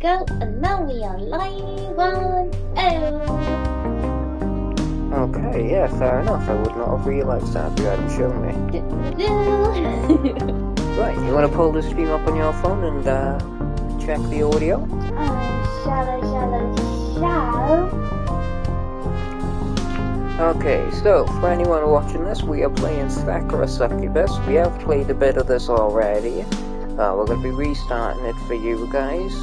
go, and now we are live on air. Okay, yeah, fair enough. I would not have realised that if you hadn't shown me. Right, you want to pull the stream up on your phone and check the audio? Shall. Okay, so for anyone watching this, we are playing Sakura Succubus. We have played a bit of this already. We're going to be restarting it for you guys.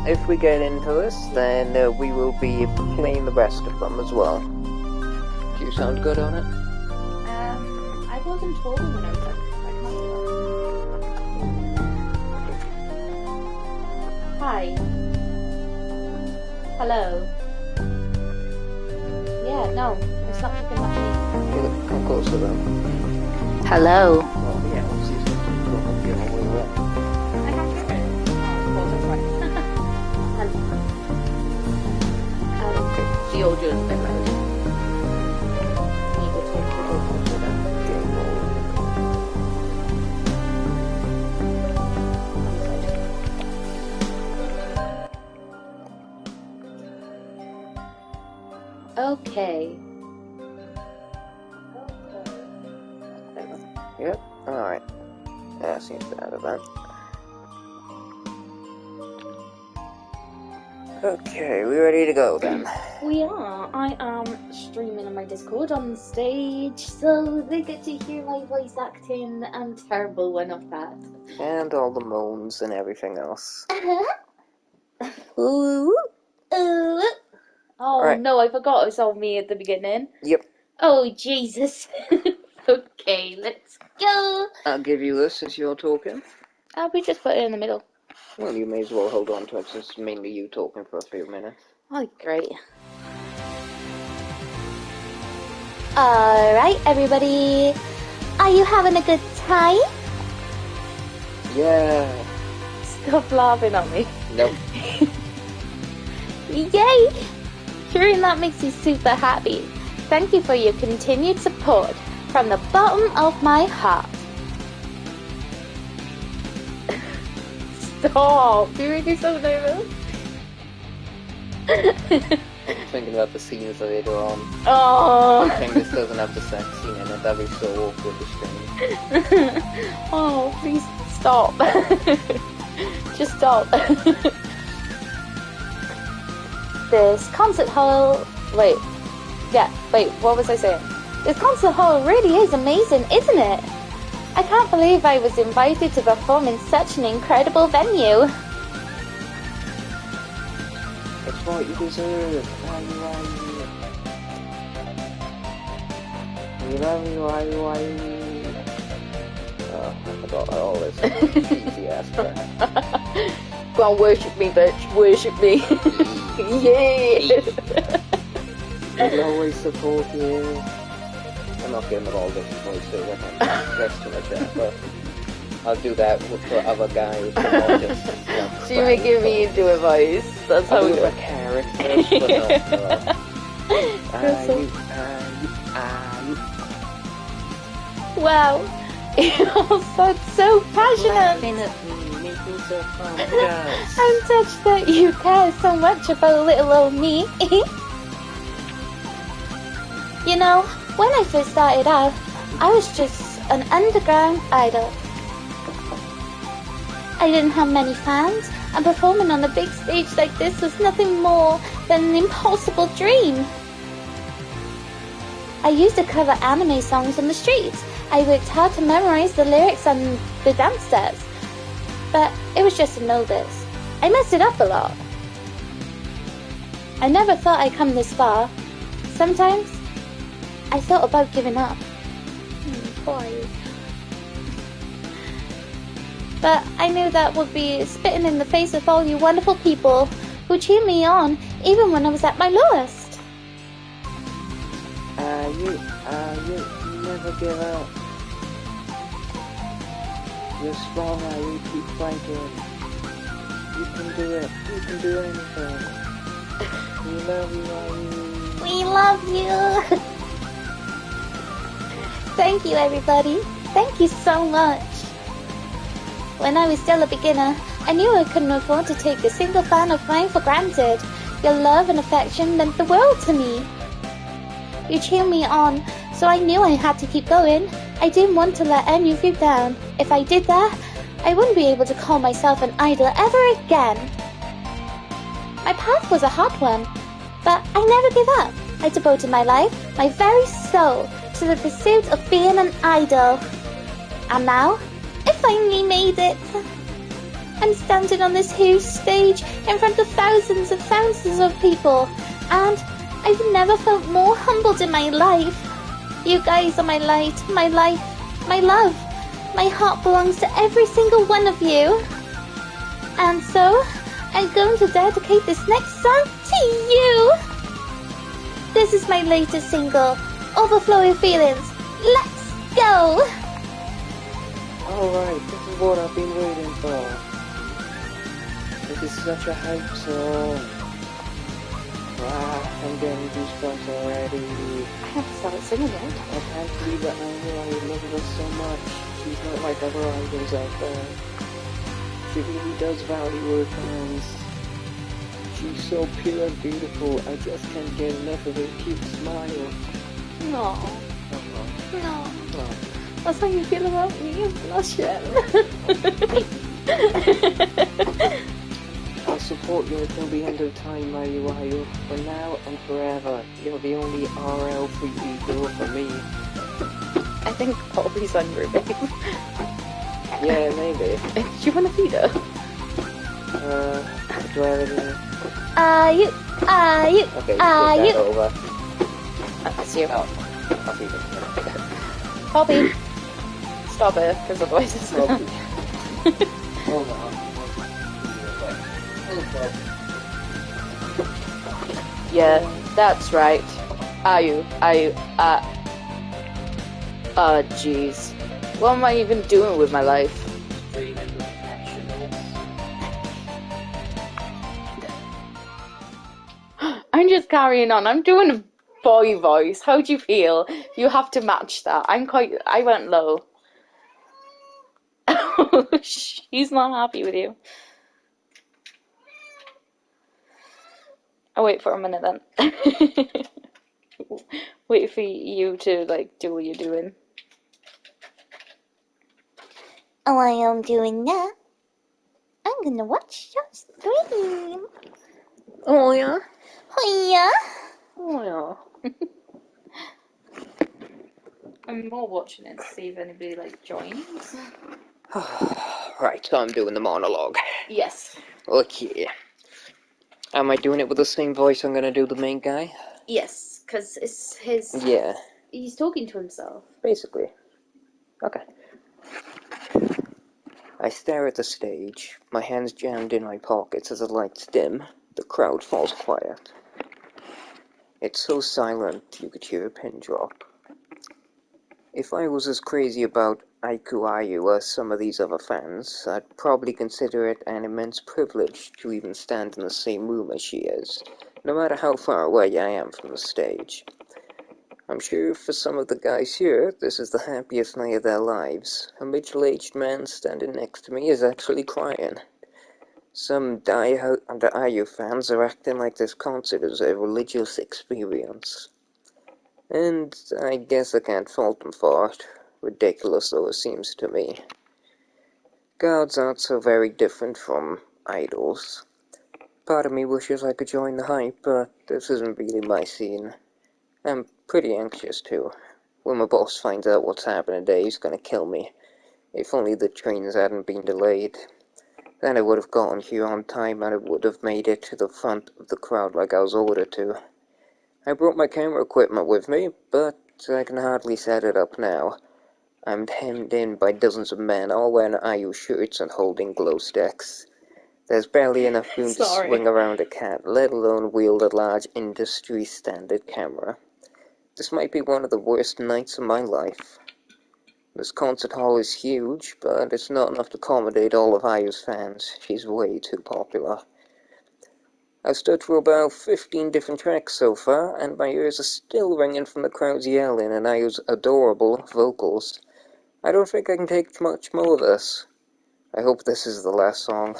If we get into this, then we will be playing the rest of them as well. Do you sound good on it? I wasn't told when I was like, hi. Hello. Yeah, no, it's not picking up me. Come closer then. Hello. Oh yeah, let's see something going on here while we're up. I can't hear it. Oh, that's right. Okay. The audio is a bit loud. Need to take the audio to that. Okay. Yep, alright. That seems better then. Okay, we ready to go then? We are. I am streaming on my Discord on stage, so they get to hear my voice acting. I'm terrible one of that. And all the moans and everything else. Ooh. Oh Right. no, I forgot it was all me at the beginning. Yep. Oh Jesus. Okay, let's go. I'll give you this since you're talking. We just put it in the middle. Well, you may as well hold on to it since it's mainly you talking for a few minutes. Oh, great. Alright, everybody. Are you having a good time? Yeah. Stop laughing at me. Nope. Yay! Hearing that makes me super happy. Thank you for your continued support from the bottom of my heart. Stop! You make me so nervous. I'm thinking about the scenes later on. Oh! I think this doesn't have the sex scene in it. That'd be so awkward to stream. Oh, please stop. Just stop. This concert hall... Wait, what was I saying? This concert hall really is amazing, isn't it? I can't believe I was invited to perform in such an incredible venue. It's what you deserve. Why? We love you, why? Oh, I forgot all this easy ass crap. Go on, worship me, bitch. Worship me. Yeah. I'll always support you. I'm not getting it all different voices. I can't express too much that, but I'll do that for other guys. So you're making me do a voice. That's how we do it. Characters, but Wow. You all sound so passionate. Making so fun, I'm touched that you care so much about little old me. You know, when I first started out, I was just an underground idol. I didn't have many fans, and performing on a big stage like this was nothing more than an impossible dream. I used to cover anime songs on the streets. I worked hard to memorize the lyrics and the dance steps, but it was just a novice. I messed it up a lot. I never thought I'd come this far. Sometimes I thought about giving up. Boys. But I knew that would be spitting in the face of all you wonderful people who cheered me on even when I was at my lowest. You never give up. You're stronger, you keep fighting. You can do it, you can do anything. We love you, We love you! Thank you, everybody. Thank you so much. When I was still a beginner, I knew I couldn't afford to take a single fan of mine for granted. Your love and affection meant the world to me. You cheered me on, so I knew I had to keep going. I didn't want to let any of you down. If I did that, I wouldn't be able to call myself an idol ever again. My path was a hard one, but I never gave up. I devoted my life, my very soul, to the pursuit of being an idol. And now, I finally made it. I'm standing on this huge stage in front of thousands and thousands of people, and I've never felt more humbled in my life. You guys are my light, my life, my love. My heart belongs to every single one of you. And so, I'm going to dedicate this next song to you. This is my latest single, Overflowing Feelings. Let's go! Alright, this is what I've been waiting for. This is such a hype song. Wow, I'm getting goosebumps already. I haven't started singing yet. I can't believe that I knew I love her so much. She's not like other idols out there. She really does value her fans. She's so pure and beautiful, I just can't get enough of her cute smile. No. No. No. That's how you feel about me, I'm blushing. I'll support you until the end of time, Mayu. For now and forever. You're the only RL freaky girl for me. I think Poppy's hungry, babe. Yeah, maybe. Do you want to feed her? Do I have any... You. Okay, you. Over. That's you. Oh, I'll feed her. Poppy. Stop it, because otherwise it's not. Hold on. Yeah, that's right. Jeez. What am I even doing with my life? I'm just carrying on. I'm doing a boy voice. How do you feel? You have to match that. I went low. She's not happy with you. I'll wait for a minute then. Wait for you to do what you're doing. Oh, I am doing that. I'm gonna watch your stream. Oh, yeah? Oh yeah. Oh, yeah. I'm more watching it to see if anybody joins. Right, so I'm doing the monologue. Yes. Okay. Am I doing it with the same voice I'm gonna do the main guy? Yes, because it's his. Yeah. He's talking to himself. Basically. Okay. I stare at the stage, my hands jammed in my pockets as the lights dim. The crowd falls quiet. It's so silent you could hear a pin drop. If I was as crazy about Ayu as some of these other fans, I'd probably consider it an immense privilege to even stand in the same room as she is, no matter how far away I am from the stage. I'm sure for some of the guys here, this is the happiest night of their lives. A middle-aged man standing next to me is actually crying. Some die-hard Ayu fans are acting like this concert is a religious experience. And I guess I can't fault them for it, ridiculous though it seems to me. Gods aren't so very different from idols. Part of me wishes I could join the hype, but this isn't really my scene. I'm pretty anxious too. When my boss finds out what's happening today, he's gonna kill me. If only the trains hadn't been delayed. Then I would have gotten here on time and I would have made it to the front of the crowd like I was ordered to. I brought my camera equipment with me, but I can hardly set it up now. I'm hemmed in by dozens of men, all wearing Ayu shirts and holding glow sticks. There's barely enough room to swing around a cat, let alone wield a large industry-standard camera. This might be one of the worst nights of my life. This concert hall is huge, but it's not enough to accommodate all of Ayu's fans. She's way too popular. I've stood for about 15 different tracks so far, and my ears are still ringing from the crowds yelling and Ayu's adorable vocals. I don't think I can take much more of this. I hope this is the last song.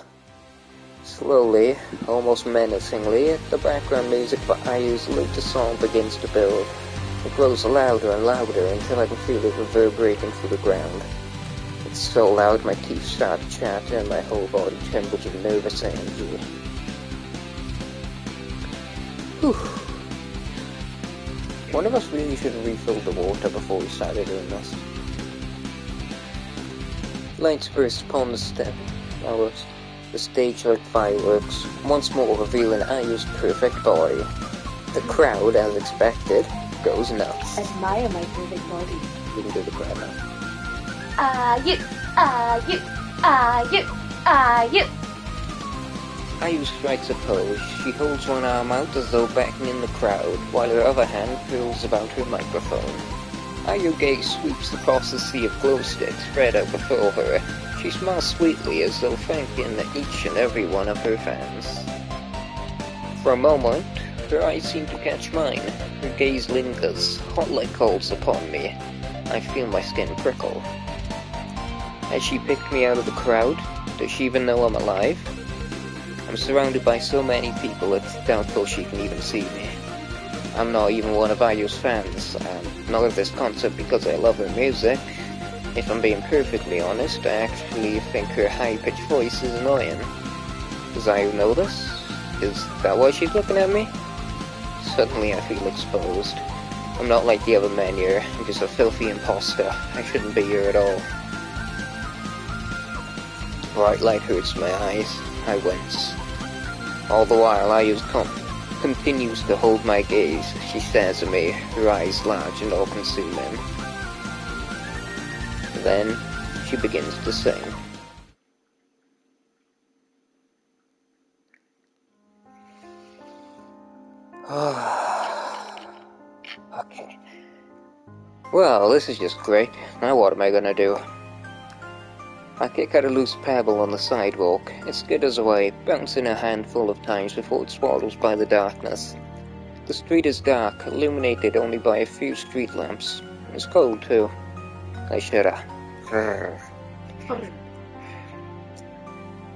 Slowly, almost menacingly, the background music for Ayu's latest song begins to build. It grows louder and louder until I can feel it reverberating through the ground. It's so loud my teeth start to chatter and my whole body trembles with nervous energy. Whew. One of us really should have refilled the water before we started doing this. Lights burst upon the stage like fireworks, once more revealing Ayu's perfect body. The crowd, as expected, goes nuts. Admire my perfect body. We can do the crowd now. Ayu. Ayu strikes a pose. She holds one arm out as though beckoning the crowd, while her other hand curls about her microphone. Ayu's gaze sweeps across the sea of glow sticks spread out before her. She smiles sweetly as though thanking each and every one of her fans. For a moment, her eyes seem to catch mine. Her gaze lingers, hot like coals upon me. I feel my skin prickle. Has she picked me out of the crowd? Does she even know I'm alive? I'm surrounded by so many people it's doubtful she can even see me. I'm not even one of Ayu's fans. I'm not at this concert because I love her music. If I'm being perfectly honest, I actually think her high-pitched voice is annoying. Does Ayu know this? Is that why she's looking at me? Suddenly I feel exposed. I'm not like the other men here. I'm just a filthy imposter. I shouldn't be here at all. Bright light hurts my eyes. I wince. All the while, Ayu continues to hold my gaze. She stares at me, her eyes large and all-consuming. Then, she begins to sing. Okay. Well, this is just great. Now what am I gonna do? I kick out a loose pebble on the sidewalk. It skitters away, bouncing a handful of times before it's swallowed by the darkness. The street is dark, illuminated only by a few street lamps. It's cold, too. I shudder.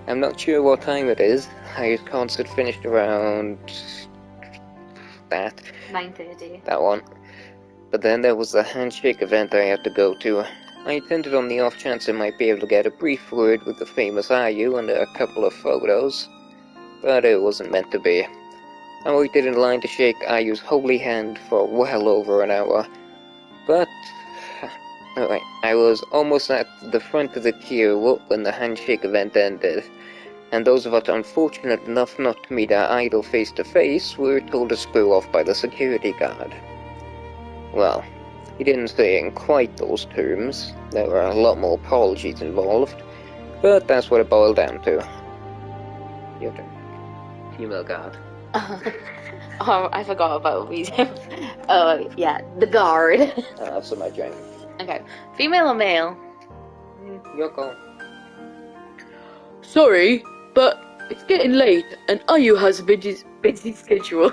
I'm not sure what time it is. Ayu's concert finished around... that. 9:30. That one. But then there was the handshake event I had to go to. I attended on the off chance I might be able to get a brief word with the famous Ayu and a couple of photos. But it wasn't meant to be. I waited in line to shake Ayu's holy hand for well over an hour. But... anyway, I was almost at the front of the queue when the handshake event ended. And those of us unfortunate enough not to meet our idol face to face were told to screw off by the security guard. Well, he didn't say in quite those terms. There were a lot more apologies involved. But that's what it boiled down to. Your turn. Female guard. Oh, I forgot about medium. Yeah, the guard. I'll have some of my drink. Okay, female or male? Your call. Sorry, but it's getting late and Ayu has a busy schedule.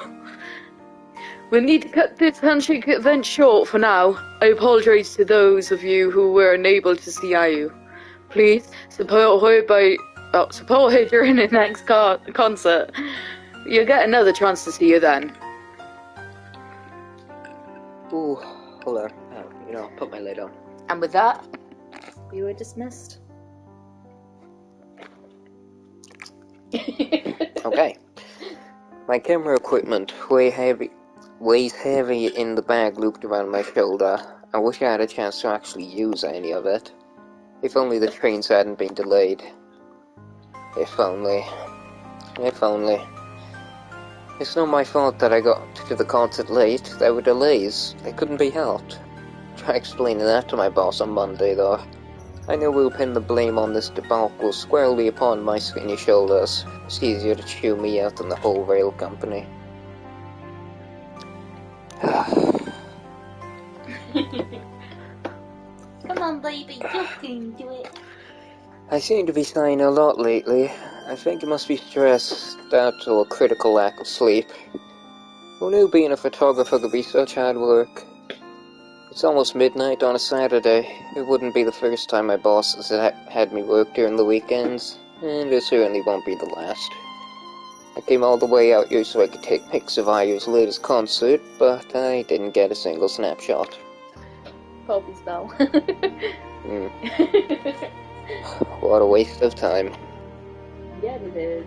We'll need to cut this handshake event short for now. I apologize to those of you who were unable to see Ayu. Please support her during the next concert. You'll get another chance to see her then. Ooh, hold on. I'll put my lid on. And with that, we were dismissed. Okay. My camera equipment weighs heavy in the bag looped around my shoulder. I wish I had a chance to actually use any of it. If only the trains hadn't been delayed. If only. It's not my fault that I got to the concert late. There were delays. They couldn't be helped. Try explaining that to my boss on Monday, though. I know we'll pin the blame on this debacle squarely upon my skinny shoulders. It's easier to chew me out than the whole rail company. Come on, baby, you can do it. I seem to be sighing a lot lately. I think it must be stress, that or a critical lack of sleep. Who knew being a photographer could be such hard work? It's almost midnight on a Saturday. It wouldn't be the first time my boss has had me work during the weekends, and it certainly won't be the last. I came all the way out here so I could take pics of Ayu's latest concert, but I didn't get a single snapshot. Poppy spell. What a waste of time. Yeah, it is.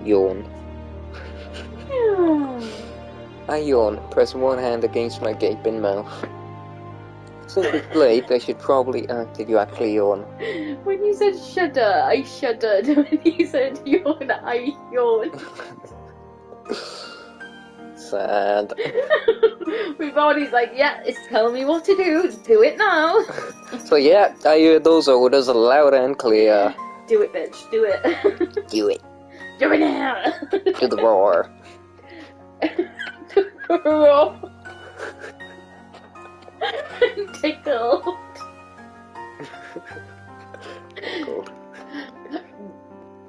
Yawn. I yawn, press one hand against my gaping mouth. Since it's late, I should probably... did you actually yawn? When you said shudder, I shuddered. When you said yawn, I yawned. Sad. My body's like, yeah, it's telling me what to do. Do it now. So yeah, I heard those orders loud and clear. Do it, bitch. Do it. Do it. Do it now. To the roar. Roar. Tickled. Cool.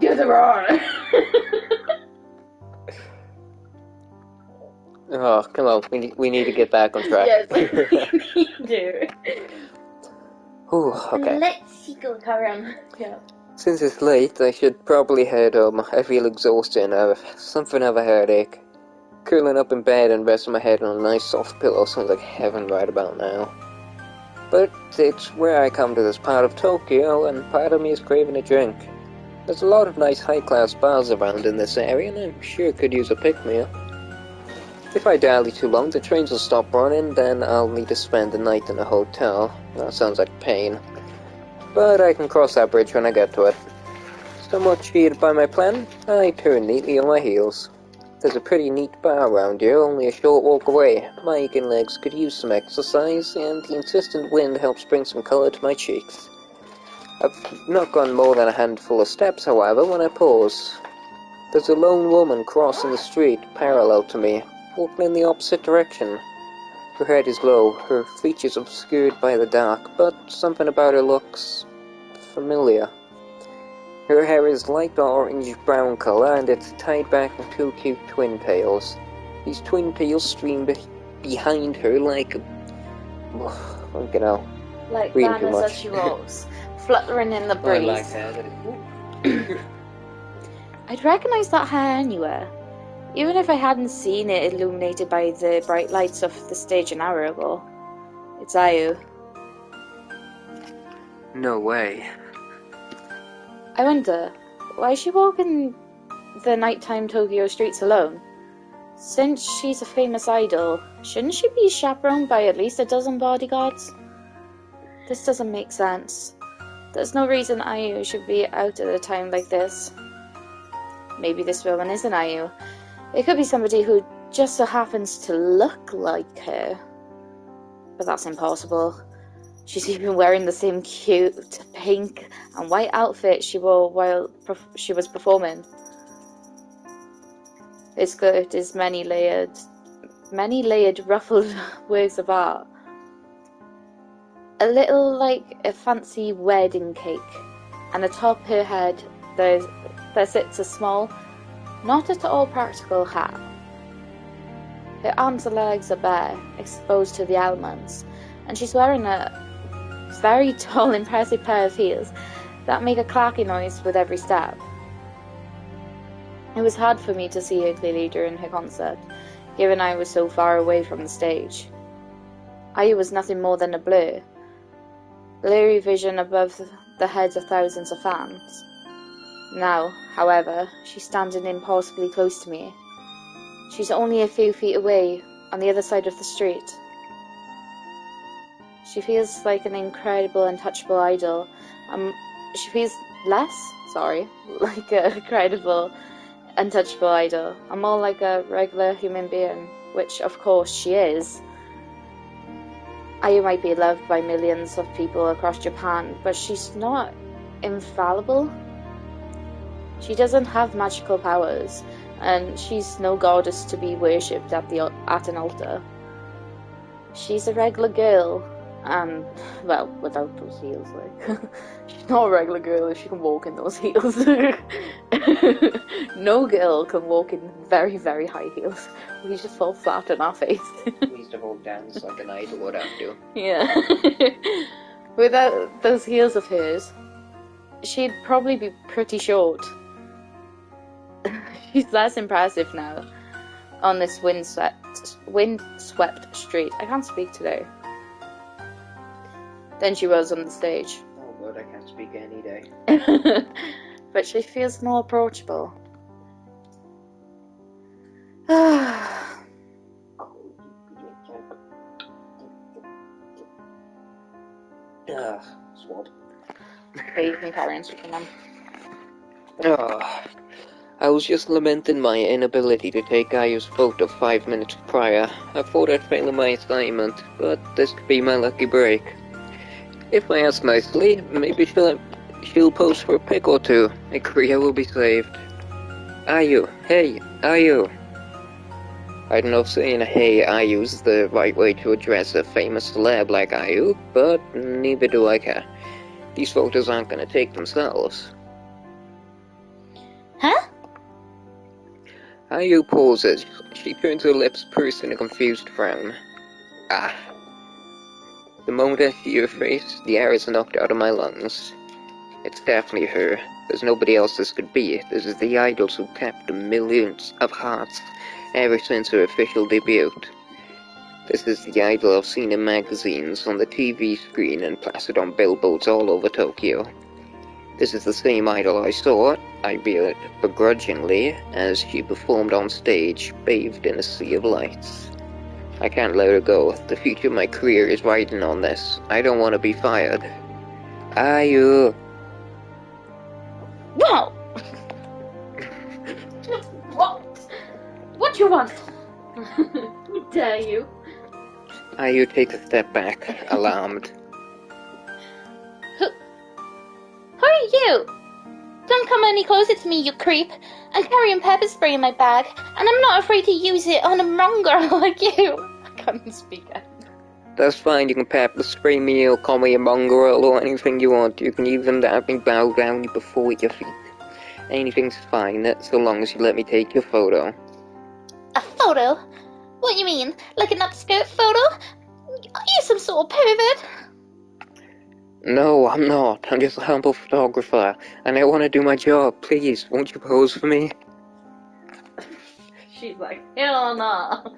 Do the roar. Oh, come on, we need to get back on track. Yes, we do. Ooh, okay. Let's go, Karam. Yeah. Since it's late, I should probably head home. I feel exhausted and I have something of a headache. Curling up in bed and resting my head on a nice soft pillow sounds like heaven right about now. But it's where I come to this part of Tokyo, and part of me is craving a drink. There's a lot of nice high-class bars around in this area, and I'm sure could use a pick-me-up. If I dally too long, the trains will stop running, then I'll need to spend the night in a hotel. That sounds like pain. But I can cross that bridge when I get to it. Somewhat cheated by my plan, I turn neatly on my heels. There's a pretty neat bar around here, only a short walk away. My aching legs could use some exercise, and the insistent wind helps bring some colour to my cheeks. I've not gone more than a handful of steps, however, when I pause. There's a lone woman crossing the street, parallel to me, walking in the opposite direction. Her head is low, her features obscured by the dark, but something about her looks familiar. Her hair is light orange-brown colour, and it's tied back in two cute twin tails. These twin tails stream behind her like Like reading too banners much. as she rolls, fluttering in the breeze. I like that. I'd recognise that hair anywhere, even if I hadn't seen it illuminated by the bright lights of the stage an hour ago. It's Ayu. No way. I wonder, why is she walking the nighttime Tokyo streets alone? Since she's a famous idol, shouldn't she be chaperoned by at least a dozen bodyguards? This doesn't make sense. There's no reason Ayu should be out at a time like this. Maybe this woman isn't Ayu. It could be somebody who just so happens to look like her. But that's impossible. She's even wearing the same cute pink and white outfit she wore while she was performing. Her skirt is many layered ruffled works of art. A little like a fancy wedding cake, and atop her head there sits a small, not at all practical hat. Her arms and legs are bare, exposed to the elements, and she's wearing a very tall, impressive pair of heels that make a clacking noise with every step. It was hard for me to see her clearly during her concert, given I was so far away from the stage. Ayu was nothing more than a blurry vision above the heads of thousands of fans. Now, however, she's standing impossibly close to me. She's only a few feet away, on the other side of the street. She feels like an incredible, untouchable idol. She feels like an incredible, untouchable idol. And more like a regular human being, which of course she is. Ayu might be loved by millions of people across Japan, but she's not infallible. She doesn't have magical powers, and she's no goddess to be worshipped at an altar. She's a regular girl. And, well, without those heels, like, she's not a regular girl if she can walk in those heels. No girl can walk in very, very high heels. We just fall flat on our face. We used to hold dance like an idol would have to. Yeah. Without those heels of hers, she'd probably be pretty short. She's less impressive now on this windswept street. I can't speak today. Than she was on the stage. Oh god, I can't speak any day. But she feels more approachable. Swamp. Okay, you can carry on speaking then. I was just lamenting my inability to take Ayu's photo 5 minutes prior. I thought I'd failed my assignment, but this could be my lucky break. If I ask nicely, maybe she'll pose for a pic or two. My career will be saved. Ayu, hey, Ayu. I don't know if saying hey Ayu is the right way to address a famous celeb like Ayu, but neither do I care. These photos aren't gonna take themselves. Huh? Ayu pauses. She turns her lips pursed in a confused frown. Ah. The moment I see her face, the air is knocked out of my lungs. It's definitely her. There's nobody else this could be. This is the idol who captured millions of hearts ever since her official debut. This is the idol I've seen in magazines, on the TV screen, and plastered on billboards all over Tokyo. This is the same idol I saw, albeit begrudgingly, as she performed on stage, bathed in a sea of lights. I can't let her go. The future of my career is riding on this. I don't want to be fired. Ayu! Wow! What? What do you want? How dare you? Ayu takes a step back, alarmed. Who are you? Don't come any closer to me, you creep. I'm carrying pepper spray in my bag, and I'm not afraid to use it on a wrong girl like you. I can't speak it. That's fine, you can pepper spray me or call me a mongrel or anything you want. You can even have me bow down before your feet. Anything's fine, so long as you let me take your photo. A photo? What you mean? Like an upskirt photo? Are you some sort of pervert? No, I'm not. I'm just a humble photographer, and I want to do my job. Please, won't you pose for me? She's like, hell no.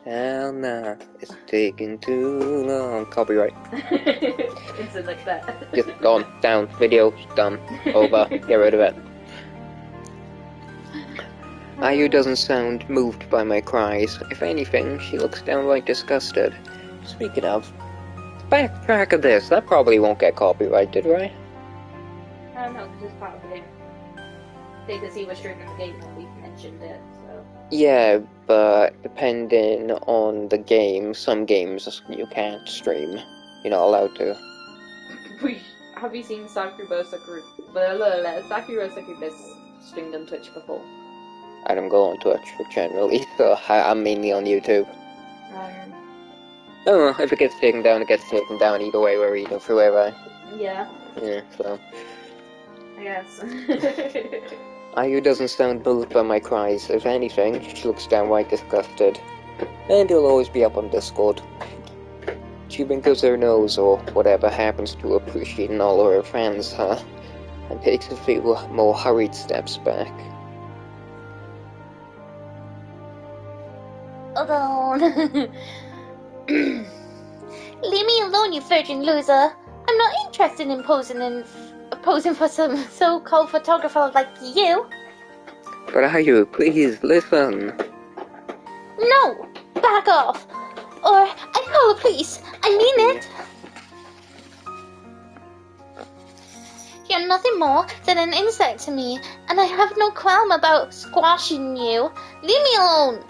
Hell nah, it's taking too long. Copyright. It's like that. Just gone, down, video, done, over, get rid of it. Ayu doesn't sound moved by my cries. If anything, she looks downright disgusted. Speaking of, backtrack of this, that probably won't get copyrighted, right? No, because it's part of the game. Because he was streaming the game when we mentioned it, so. Yeah, but depending on the game, some games you can't stream. You're not allowed to. Have you seen Sakura succubus streamed on Twitch before? I don't go on Twitch generally, so I'm mainly on YouTube. Oh, if it gets taken down, it gets taken down. Either way, we're reading through it, right? Yeah. Yeah, so. I guess. Ayu doesn't sound moved by my cries. If anything, she looks downright disgusted. And he'll always be up on Discord. She wrinkles her nose, or whatever happens to appreciating all of her friends, and takes a few more hurried steps back. Alone. Leave me alone, you virgin loser. I'm not interested in posing for some so-called photographer like you. But Ayu, please, listen. No! Back off! Or I call the police. I mean it. You're nothing more than an insect to me, and I have no qualm about squashing you. Leave me alone.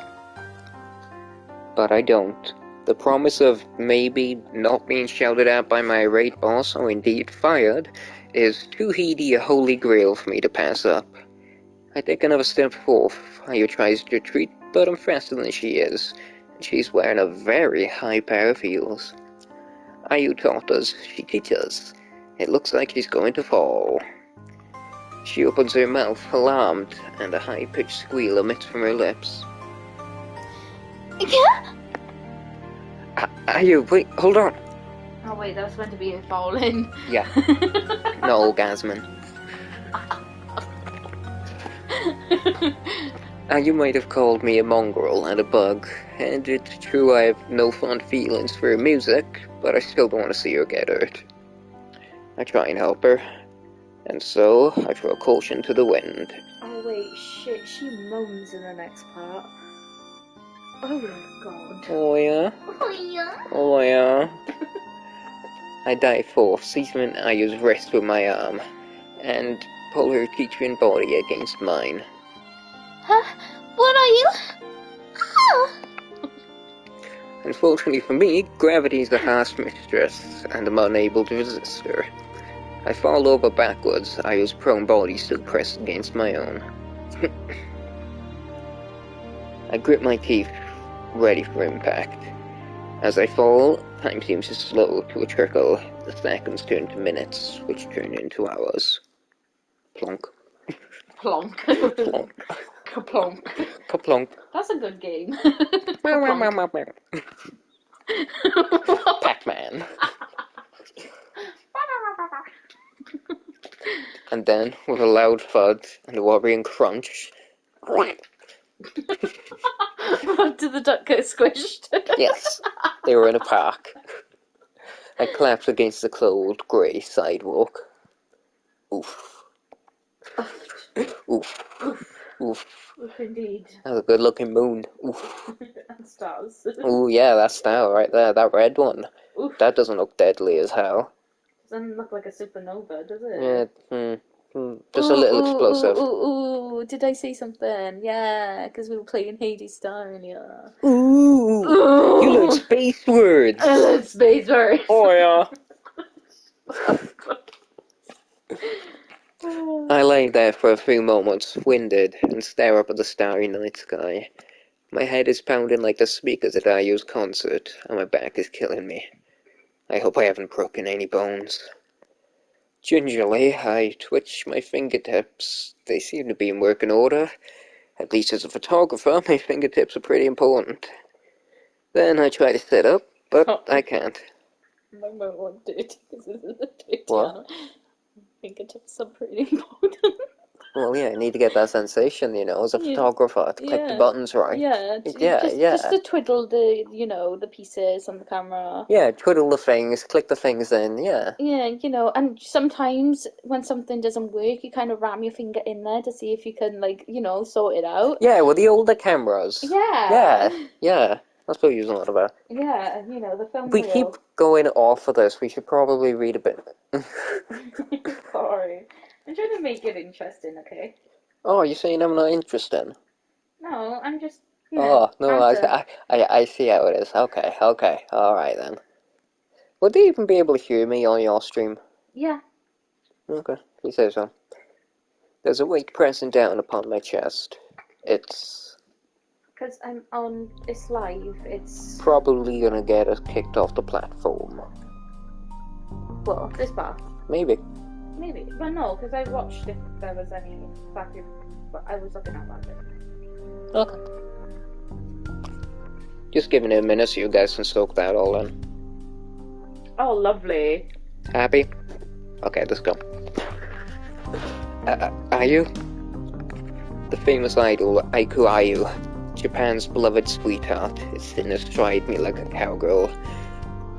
But I don't. The promise of maybe not being shouted at by my irate boss, or indeed fired, is too heedy a holy grail for me to pass up. I take another step forth. Ayu tries to retreat, but I'm faster than she is, and she's wearing a very high pair of heels. Ayu taught us, she teaches. It looks like she's going to fall. She opens her mouth, alarmed, and a high-pitched squeal emits from her lips. Yeah? Ayu, wait, hold on. Oh wait, that was meant to be a falling. Yeah. No orgasming. You might have called me a mongrel and a bug, and it's true I have no fond feelings for her music, but I still don't want to see her get hurt. I try and help her, and so I throw caution to the wind. Oh wait, shit, she moans in the next part. Oh god. Oh yeah? Oh yeah? Oh yeah? I dive forth, seizing Ayu's wrist with my arm, and pull her teaching body against mine. Huh? What are you? Oh. Unfortunately for me, gravity is a harsh mistress, and I'm unable to resist her. I fall over backwards, Ayu's prone body still pressed against my own. I grip my teeth, ready for impact. As I fall, time seems to slow to a trickle. The seconds turn to minutes, which turn into hours. Plonk. Plonk. Plonk. Kaplonk. Kaplonk. That's a good game. Pac-Man. And then, with a loud thud and a worrying crunch, Did the duck get squished? yes, they were in a park. I collapsed against the cold, grey sidewalk. Oof. Oof. Oof. Indeed. That's a good-looking moon. Oof. And stars. Ooh, yeah, that star right there, that red one. Oof. That doesn't look deadly as hell. Doesn't look like a supernova, does it? Yeah, just a little explosive. Ooh, did I say something? Yeah, because we were playing Hades Star earlier. Ooh, you learned space words. I love space words. Oh yeah. I lay there for a few moments, winded, and stare up at the starry night sky. My head is pounding like the speakers at Ayu's concert, and my back is killing me. I hope I haven't broken any bones. Gingerly, I twitch my fingertips. They seem to be in working order. At least as a photographer, my fingertips are pretty important. Then I try to sit up, but I can't. My mom won't do it because this is a dirty What? animal. Fingertips are pretty important. Well, yeah, I need to get that sensation, as a photographer, to click the buttons right. Just to twiddle the, the pieces on the camera. Yeah, twiddle the things, click the things in, yeah. Yeah, and sometimes when something doesn't work, you kind of ram your finger in there to see if you can, sort it out. Yeah, with the older cameras. Yeah. Yeah. That's what you're talking about. Yeah, the film If we keep going off of this, we should probably read a bit. Sorry. I'm trying to make it interesting, okay? Oh, you're saying I'm not interested? No, I'm just, Oh, no, I see how it is. Okay, alright then. Would they even be able to hear me on your stream? Yeah. Okay, you say so. There's a weight pressing down upon my chest. It's... Because it's live, it's... probably gonna get us kicked off the platform. What, this part? Maybe. Maybe. Well, no, because I watched if there was any vacuum, but I was looking at that bit. Okay. Just giving it a minute so you guys can soak that all in. Oh, lovely. Happy? Okay, let's go. Ayu? The famous idol, Aiku Ayu, Japan's beloved sweetheart, is sitting astride me like a cowgirl.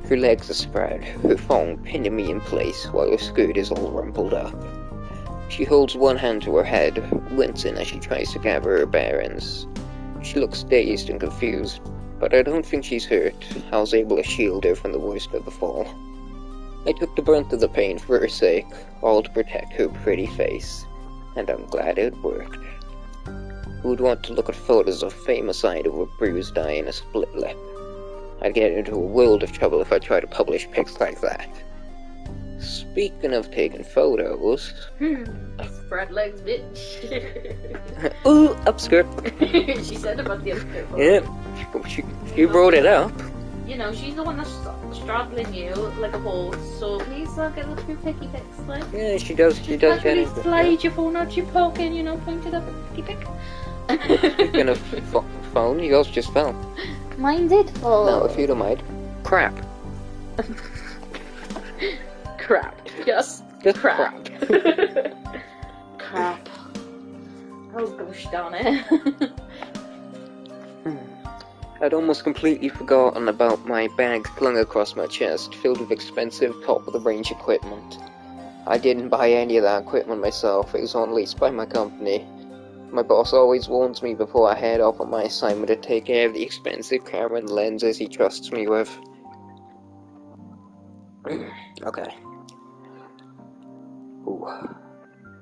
Her legs are spread, her thong pinning me in place while her skirt is all rumpled up. She holds one hand to her head, wincing as she tries to gather her bearings. She looks dazed and confused, but I don't think she's hurt. I was able to shield her from the worst of the fall. I took the brunt of the pain for her sake, all to protect her pretty face, and I'm glad it worked. Who would want to look at photos of famous idol with bruised eye and a split lip? I'd get into a world of trouble if I tried to publish pics like that. Speaking of taking photos... Spread legs, bitch. Ooh, upskirt. She said about the upskirt. Yeah, she brought it up. She's the one that's straddling you like a horse, so please get a few picky pics, like. Yeah, she does get it. Slide your phone out your pocket, point it up at picky pic. Speaking of phone, yours just fell. Mine did fall. No, if you don't mind. Crap. Crap. Yes. Just crap. Crap. Oh gosh darn it. I'd almost completely forgotten about my bag slung across my chest, filled with expensive top-of-the-range equipment. I didn't buy any of that equipment myself, it was on lease by my company. My boss always warns me before I head off on my assignment to take care of the expensive camera and lenses he trusts me with. Okay. Ooh.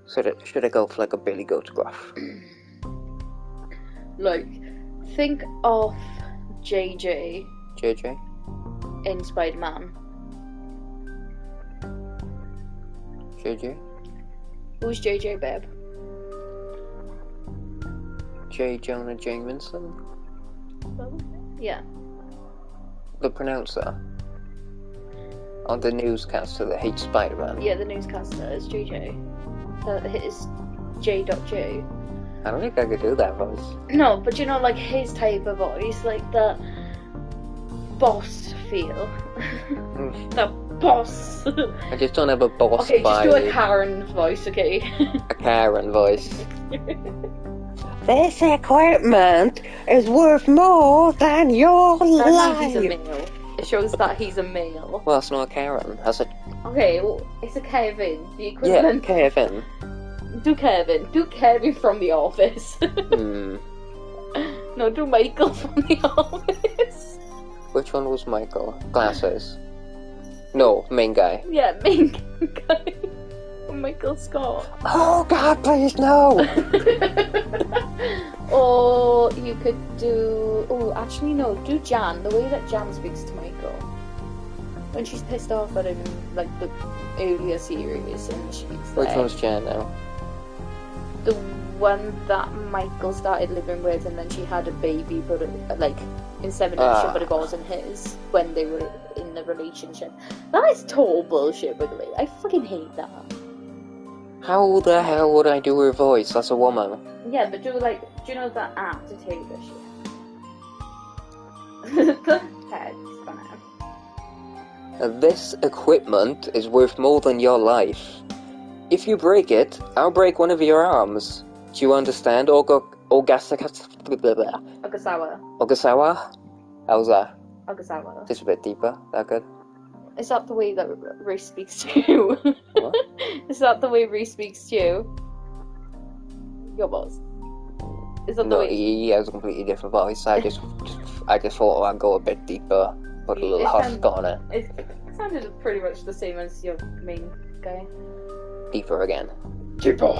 Should I go for like a Billy Goat gruff? Like, think of JJ JJ? in Spider-Man. JJ? Who's JJ, babe? J. Jonah Jameson? Yeah. The pronouncer? Or the newscaster that hates Spider-Man? Yeah, the newscaster is JJ. That is J.J. I don't think I could do that voice. No, but you know, like his type of voice, like the boss feel. The boss. I just don't have a boss Okay, just do vibe. a Karen voice, okay? A Karen voice. This equipment is worth more than your That means life. he's a male. It shows that he's a male. Well, it's not a Karen. That's a Okay, well, it's a Kevin. The yeah, equivalent. Kevin. Do Kevin. Do Kevin from The Office. No, do Michael from The Office. Which one was Michael? Glasses. No, main guy. Yeah, main guy. Michael Scott. Oh God, please no! Or you could do... Oh, actually no, do Jan. The way that Jan speaks to Michael. When she's pissed off at him, like the earlier series, and she's Which like... one's Jan now? The one that Michael started living with, and then she had a baby, but like in 7 years, but it wasn't his when they were in the relationship. That is total bullshit, by the way. I fucking hate that. How the hell would I do her voice? That's a woman. Yeah, but do you know that app to take this shit? The head spam. This equipment is worth more than your life. If you break it, I'll break one of your arms. Do you understand, Ogasawa. Ogasawa? How's that? Ogasawa. Just a bit deeper. That good? Is that the way that Reese speaks to you? What? Is that the way Reese speaks to you? Your boss. Is that the No, way? he has a completely different voice. I just thought I'd go a bit deeper, put a little husk on it. It sounded pretty much the same as your main guy. Deeper again. Deeper.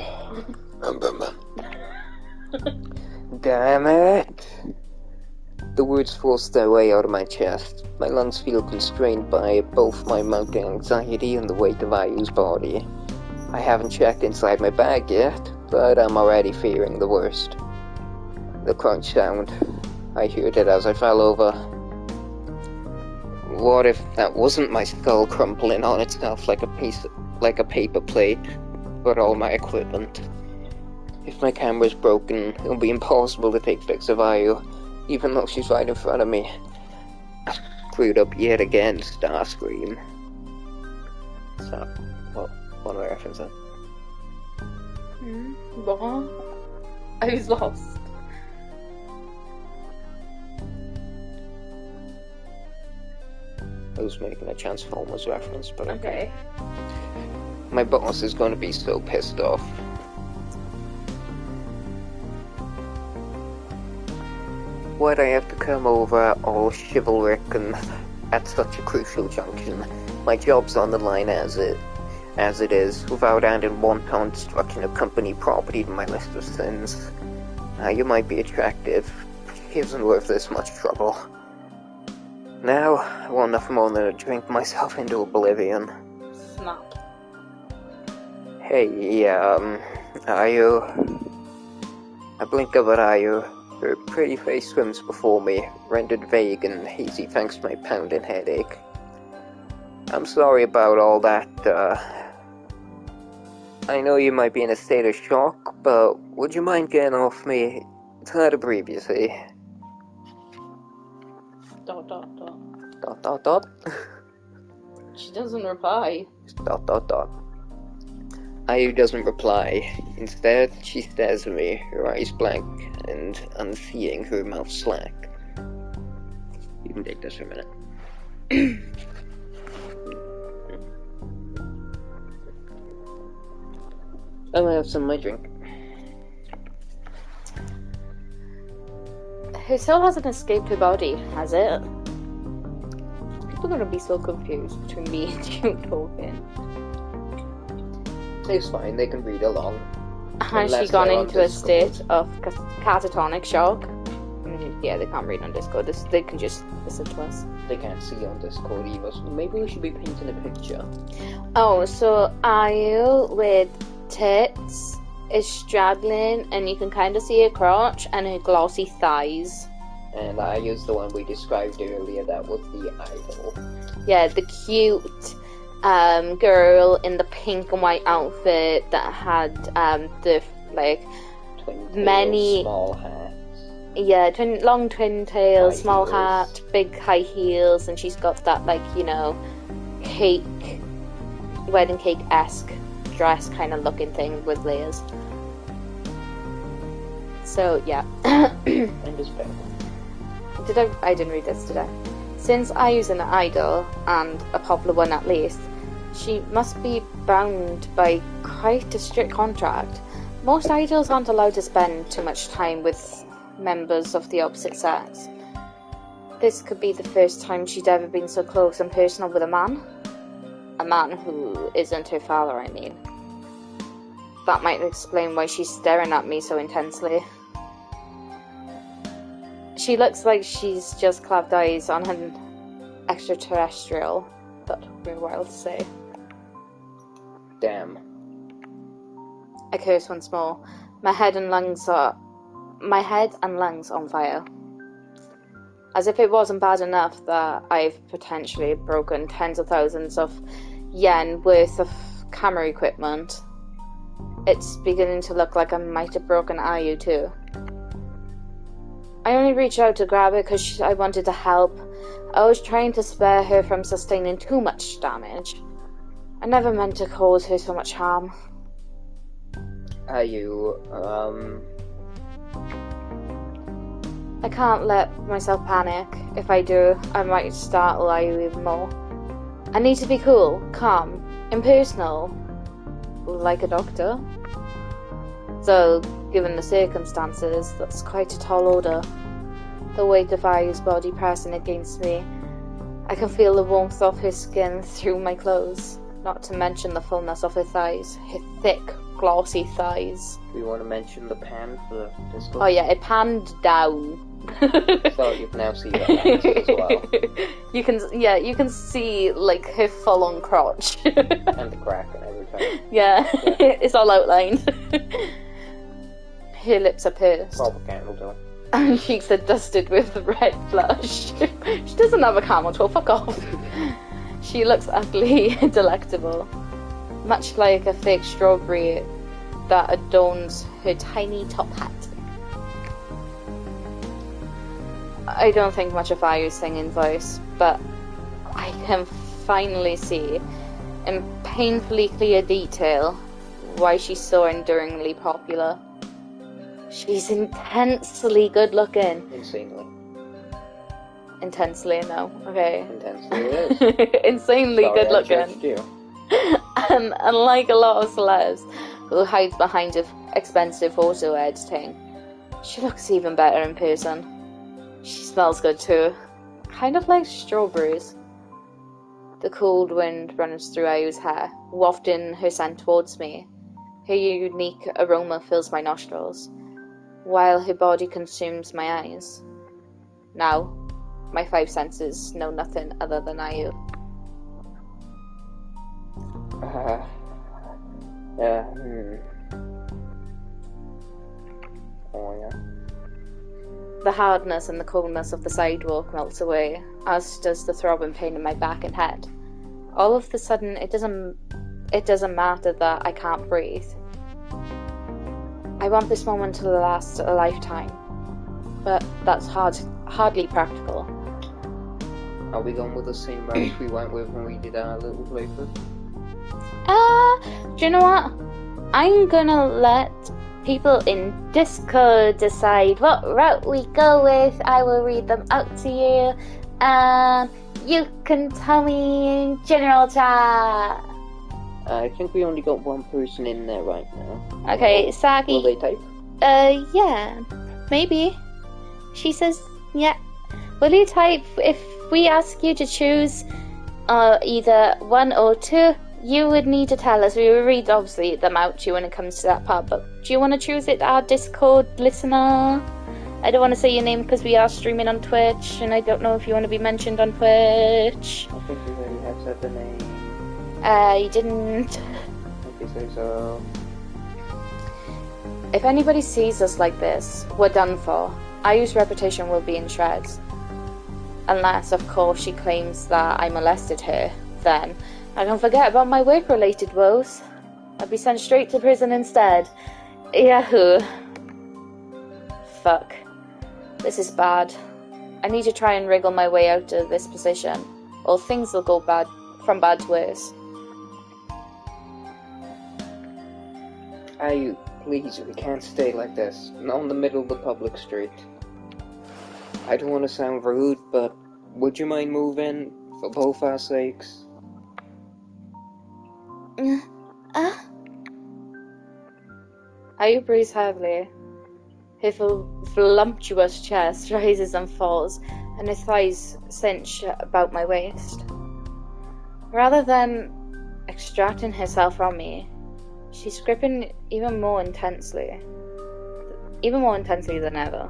Damn it! The words forced their way out of my chest. My lungs feel constrained by both my mounting anxiety and the weight of Ayu's body. I haven't checked inside my bag yet, but I'm already fearing the worst. The crunch sound. I heard it as I fell over. What if that wasn't my skull crumpling on itself like a paper plate, but all my equipment? If my camera's broken, it'll be impossible to take pics of Ayu, even though she's right in front of me. Screwed up yet again, Starscream. So, what am I referencing? What? I was lost. I was making a Transformers reference, but Okay. my boss is going to be so pissed off. Why'd I have to come over all chivalric and at such a crucial junction? My job's on the line as it is, without adding wanton destruction of company property to my list of sins. You might be attractive, but she isn't worth this much trouble. Now, I want nothing more than to drink myself into oblivion. Snap. Hey, Ayu. I blink up at Ayu. Her pretty face swims before me, rendered vague and hazy thanks to my pounding headache. I'm sorry about all that, I know you might be in a state of shock, but would you mind getting off me? It's hard to breathe, you see. ... She doesn't reply. ... Ayu doesn't reply. Instead, she stares at me, her eyes blank and unseeing, her mouth slack. You can take this for a minute. I'm gonna have some of my drink. Her soul hasn't escaped her body, has it? People are gonna be so confused between me and you talking. It's fine, they can read along. Has she gone into a state of catatonic shock? Yeah, they can't read on Discord. They can just listen to us. They can't see on Discord either, so maybe we should be painting a picture. Oh, so Ayu with tits is straddling, and you can kind of see her crotch and her glossy thighs. And I used the one we described earlier, that was the idol. Yeah, the cute girl in the pink and white outfit that had the like Twin small hats. Yeah, long twin tails, High small heels. hat, big high heels, and she's got that wedding cake-esque dress kind of looking thing with layers. So yeah. And his bed. I didn't read this, did I? Since I use an idol, and a popular one at least, she must be bound by quite a strict contract. Most idols aren't allowed to spend too much time with members of the opposite sex. This could be the first time she'd ever been so close and personal with a man. A man who isn't her father, I mean. That might explain why she's staring at me so intensely. She looks like she's just clapped eyes on an extraterrestrial, but we're wild to say. Damn. I curse once more. My head and lungs on fire. As if it wasn't bad enough that I've potentially broken tens of thousands of yen worth of camera equipment, it's beginning to look like I might have broken Ayu too. I only reached out to grab her because I wanted to help. I was trying to spare her from sustaining too much damage. I never meant to cause her so much harm. Are you, I can't let myself panic. If I do, I might startle Ayu even more. I need to be cool, calm, impersonal, like a doctor. So, given the circumstances, that's quite a tall order. The weight of Ayu's body pressing against me. I can feel the warmth of her skin through my clothes, not to mention the fullness of her thighs, her thick, glossy thighs. do you want to mention the pan for this one? Oh yeah, it panned down. So you can now see that as well. You can see like her full-on crotch. And the crack and everything. Yeah, it's all outlined. Her lips are pursed. Proper candle toe. And cheeks are dusted with red blush. She doesn't have a camel toe, fuck off. She looks ugly, delectable. Much like a fake strawberry that adorns her tiny top hat. I don't think much of Ayu's singing voice, but I can finally see, in painfully clear detail, why she's so enduringly popular. She's intensely good looking. Insanely. Intensely, no. Okay. Intensely it is. Insanely Sorry, good I looking. judged you. And unlike a lot of celebs who hides behind an expensive photo editing, she looks even better in person. She smells good too. Kind of like strawberries. The cold wind runs through Ayu's hair, wafting her scent towards me. Her unique aroma fills my nostrils, while her body consumes my eyes. Now, my five senses know nothing other than Ayu. Oh yeah. The hardness and the coldness of the sidewalk melts away, as does the throbbing pain in my back and head. All of a sudden, it doesn't matter that I can't breathe. I want this moment to last a lifetime, but that's hardly practical. Are we going with the same route we went with when we did our little playthrough? Do you know what? I'm gonna let people in Discord decide what route we go with. I will read them out to you. You can tell me in general chat. I think we only got one person in there right now. Okay, Saki. Will they type? Yeah. Maybe. She says, yeah. Will you type if we ask you to choose either 1 or 2? You would need to tell us. We will read, obviously, them out to you when it comes to that part, but do you want to choose it, our Discord listener? I don't want to say your name because we are streaming on Twitch, and I don't know if you want to be mentioned on Twitch. I think we already have said the name. You didn't. Okay, so... If anybody sees us like this, we're done for. Ayu's reputation will be in shreds. Unless, of course, she claims that I molested her, then I can forget about my work-related woes. I'll be sent straight to prison instead. Yahoo. Fuck. This is bad. I need to try and wriggle my way out of this position, or things will go bad, from bad to worse. Ayu, please, we can't stay like this. Not in the middle of the public street. I don't want to sound rude, but would you mind moving, for both our sakes? Ayu breathes heavily. Her voluptuous chest rises and falls, and her thighs cinch about my waist. Rather than extracting herself from me, she's gripping even more intensely than ever.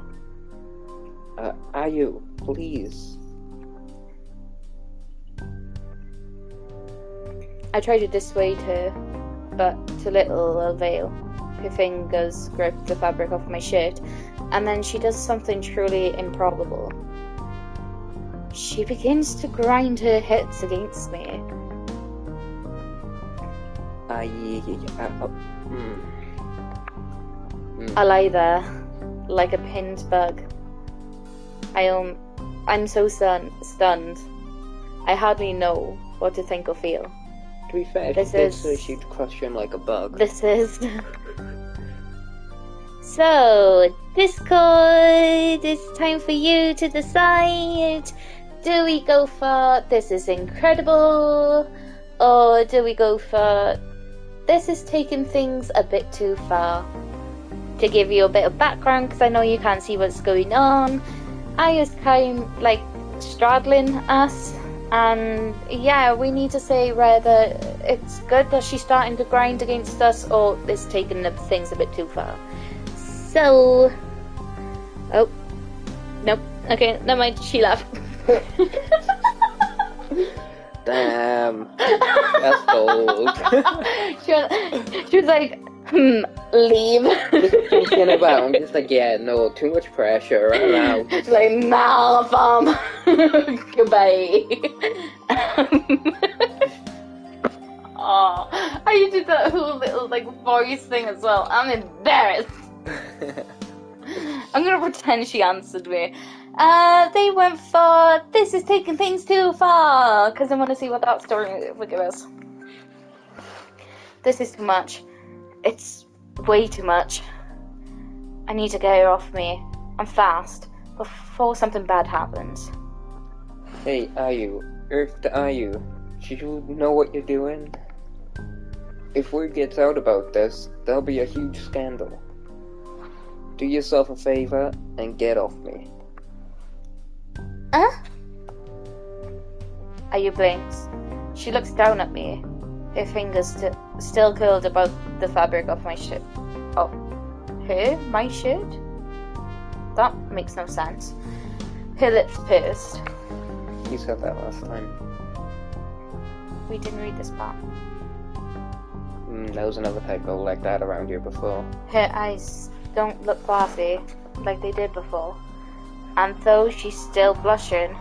Ayu, please. I try to dissuade her, but to little avail. Her fingers grip the fabric off my shirt, and then she does something truly improbable. She begins to grind her hips against me. I lie there, like a pinned bug. I'm so stunned. I hardly know what to think or feel. To be fair, she did say she'd crush him like a bug. This is... So, Discord, it's time for you to decide. Do we go for this is incredible, or do we go for this is taking things a bit too far? To give you a bit of background, because I know you can't see what's going on, I was kind of like straddling us, and yeah, we need to say whether it's good that she's starting to grind against us, or it's taking the things a bit too far. So, oh, nope, okay, never mind, she laughed. Damn, that's bold. she was like, leave. Just thinking about, I'm just like, yeah, no, too much pressure, I'm out. She's like, Malcolm, goodbye. Oh, I did that whole little like voice thing as well. I'm embarrassed. I'm gonna pretend she answered me. They went for this is taking things too far, because I want to see what that story would give us. This is too much. It's way too much. I need to get her off me. I'm fast, before something bad happens. Hey, Ayu. Earth to Ayu. Do you know what you're doing? If word gets out about this, there'll be a huge scandal. Do yourself a favor and get off me. Ayu blinks. She looks down at me. Her fingers still curled about the fabric of my shirt. Oh, her? My shirt? That makes no sense. Her lips pursed. You said that last time. We didn't read this part. There was another typo like that around here before. Her eyes don't look glassy like they did before. And though she's still blushing,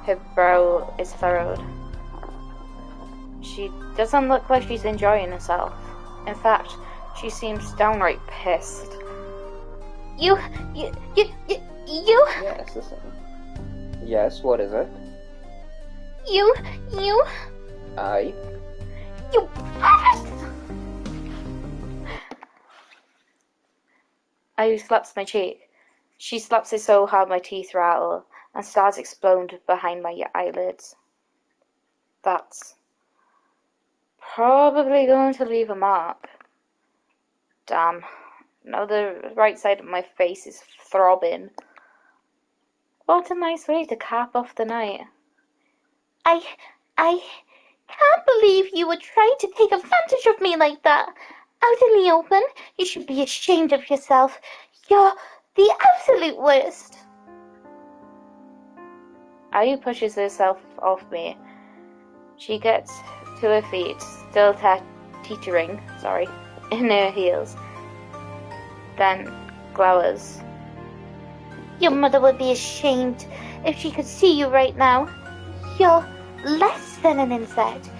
her brow is furrowed. She doesn't look like she's enjoying herself. In fact, she seems downright pissed. You... Yes, the same. Yes, what is it? You... I... You... Ayu slaps my cheek. She slaps it so hard my teeth rattle, and stars explode behind my eyelids. That's probably going to leave a mark. Damn. Now the right side of my face is throbbing. What a nice way to cap off the night. I can't believe you would try to take advantage of me like that. Out in the open, you should be ashamed of yourself. You're the absolute worst. Ayu pushes herself off me. She gets to her feet, still teetering, in her heels. Then glowers. Your mother would be ashamed if she could see you right now. You're less than an insect.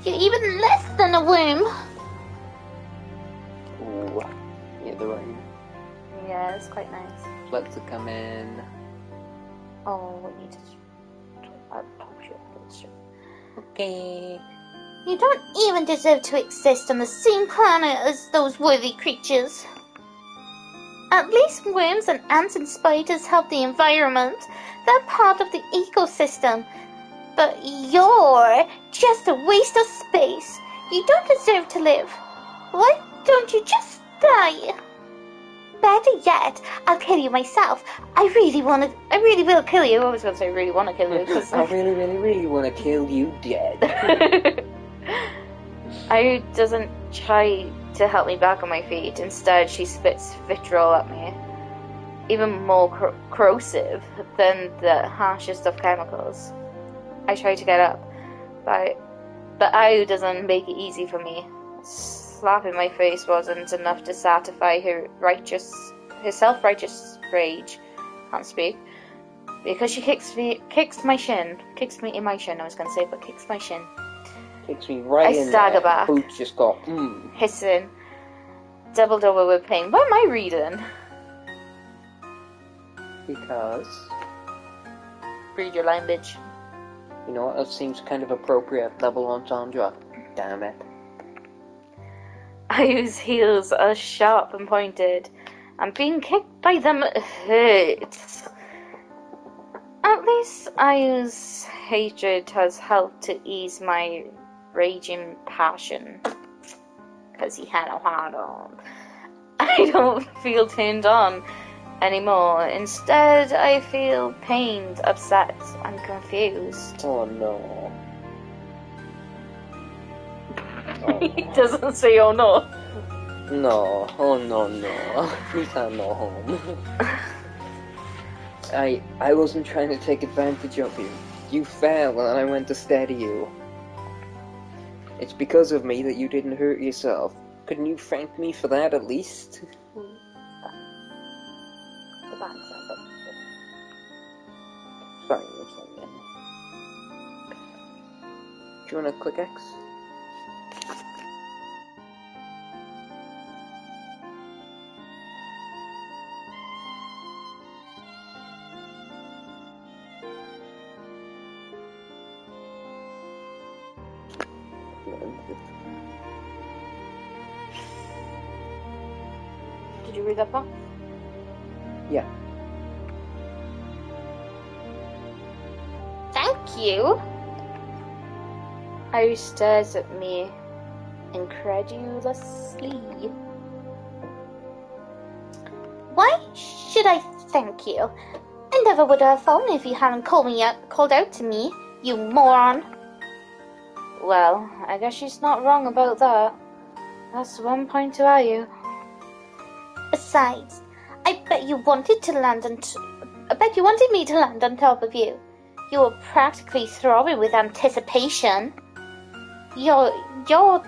You're even less than a worm. Ooh, yeah, the rain. Yeah, it's quite nice. Let's come in. Oh, we need to... I'll talk to you after this show. Okay. You don't even deserve to exist on the same planet as those worthy creatures. At least worms and ants and spiders help the environment. They're part of the ecosystem. But you're just a waste of space. You don't deserve to live. Why don't you just die? Better yet, I'll kill you myself. I really will kill you. I was going to say I really want to kill you. Cause I really want to kill you dead. Ayu doesn't try to help me back on my feet. Instead, she spits vitriol at me. Even more corrosive than the harshest of chemicals. I try to get up, but Ayu doesn't make it easy for me. Slapping my face wasn't enough to satisfy her self-righteous rage. Can't speak. Because she kicks me in my shin, kicks my shin. Kicks me right in there. I stagger back. Boots just got, hissing, doubled over with pain. What am I reading? Because... Read your language. You know what, that seems kind of appropriate. Double entendre. Damn it. Ayu's heels are sharp and pointed, and being kicked by them hurts. At least Ayu's hatred has helped to ease my raging passion. Because he had a hard on. I don't feel turned on anymore. Instead, I feel pained, upset, and confused. Oh no. He doesn't say oh no. No, oh no. Please I'm not home. I wasn't trying to take advantage of you. You fell and I went to steady you. It's because of me that you didn't hurt yourself. Couldn't you thank me for that at least? Sorry, do you want to click X? Did you read that part? Yeah. Thank you. Ayu stares at me incredulously. Why should I thank you? I never would have fallen if you hadn't called out to me, you moron. Well, I guess she's not wrong about that. That's one point to Ayu. Besides, I bet you wanted me to land on top of you. You were practically throbbing with anticipation. You're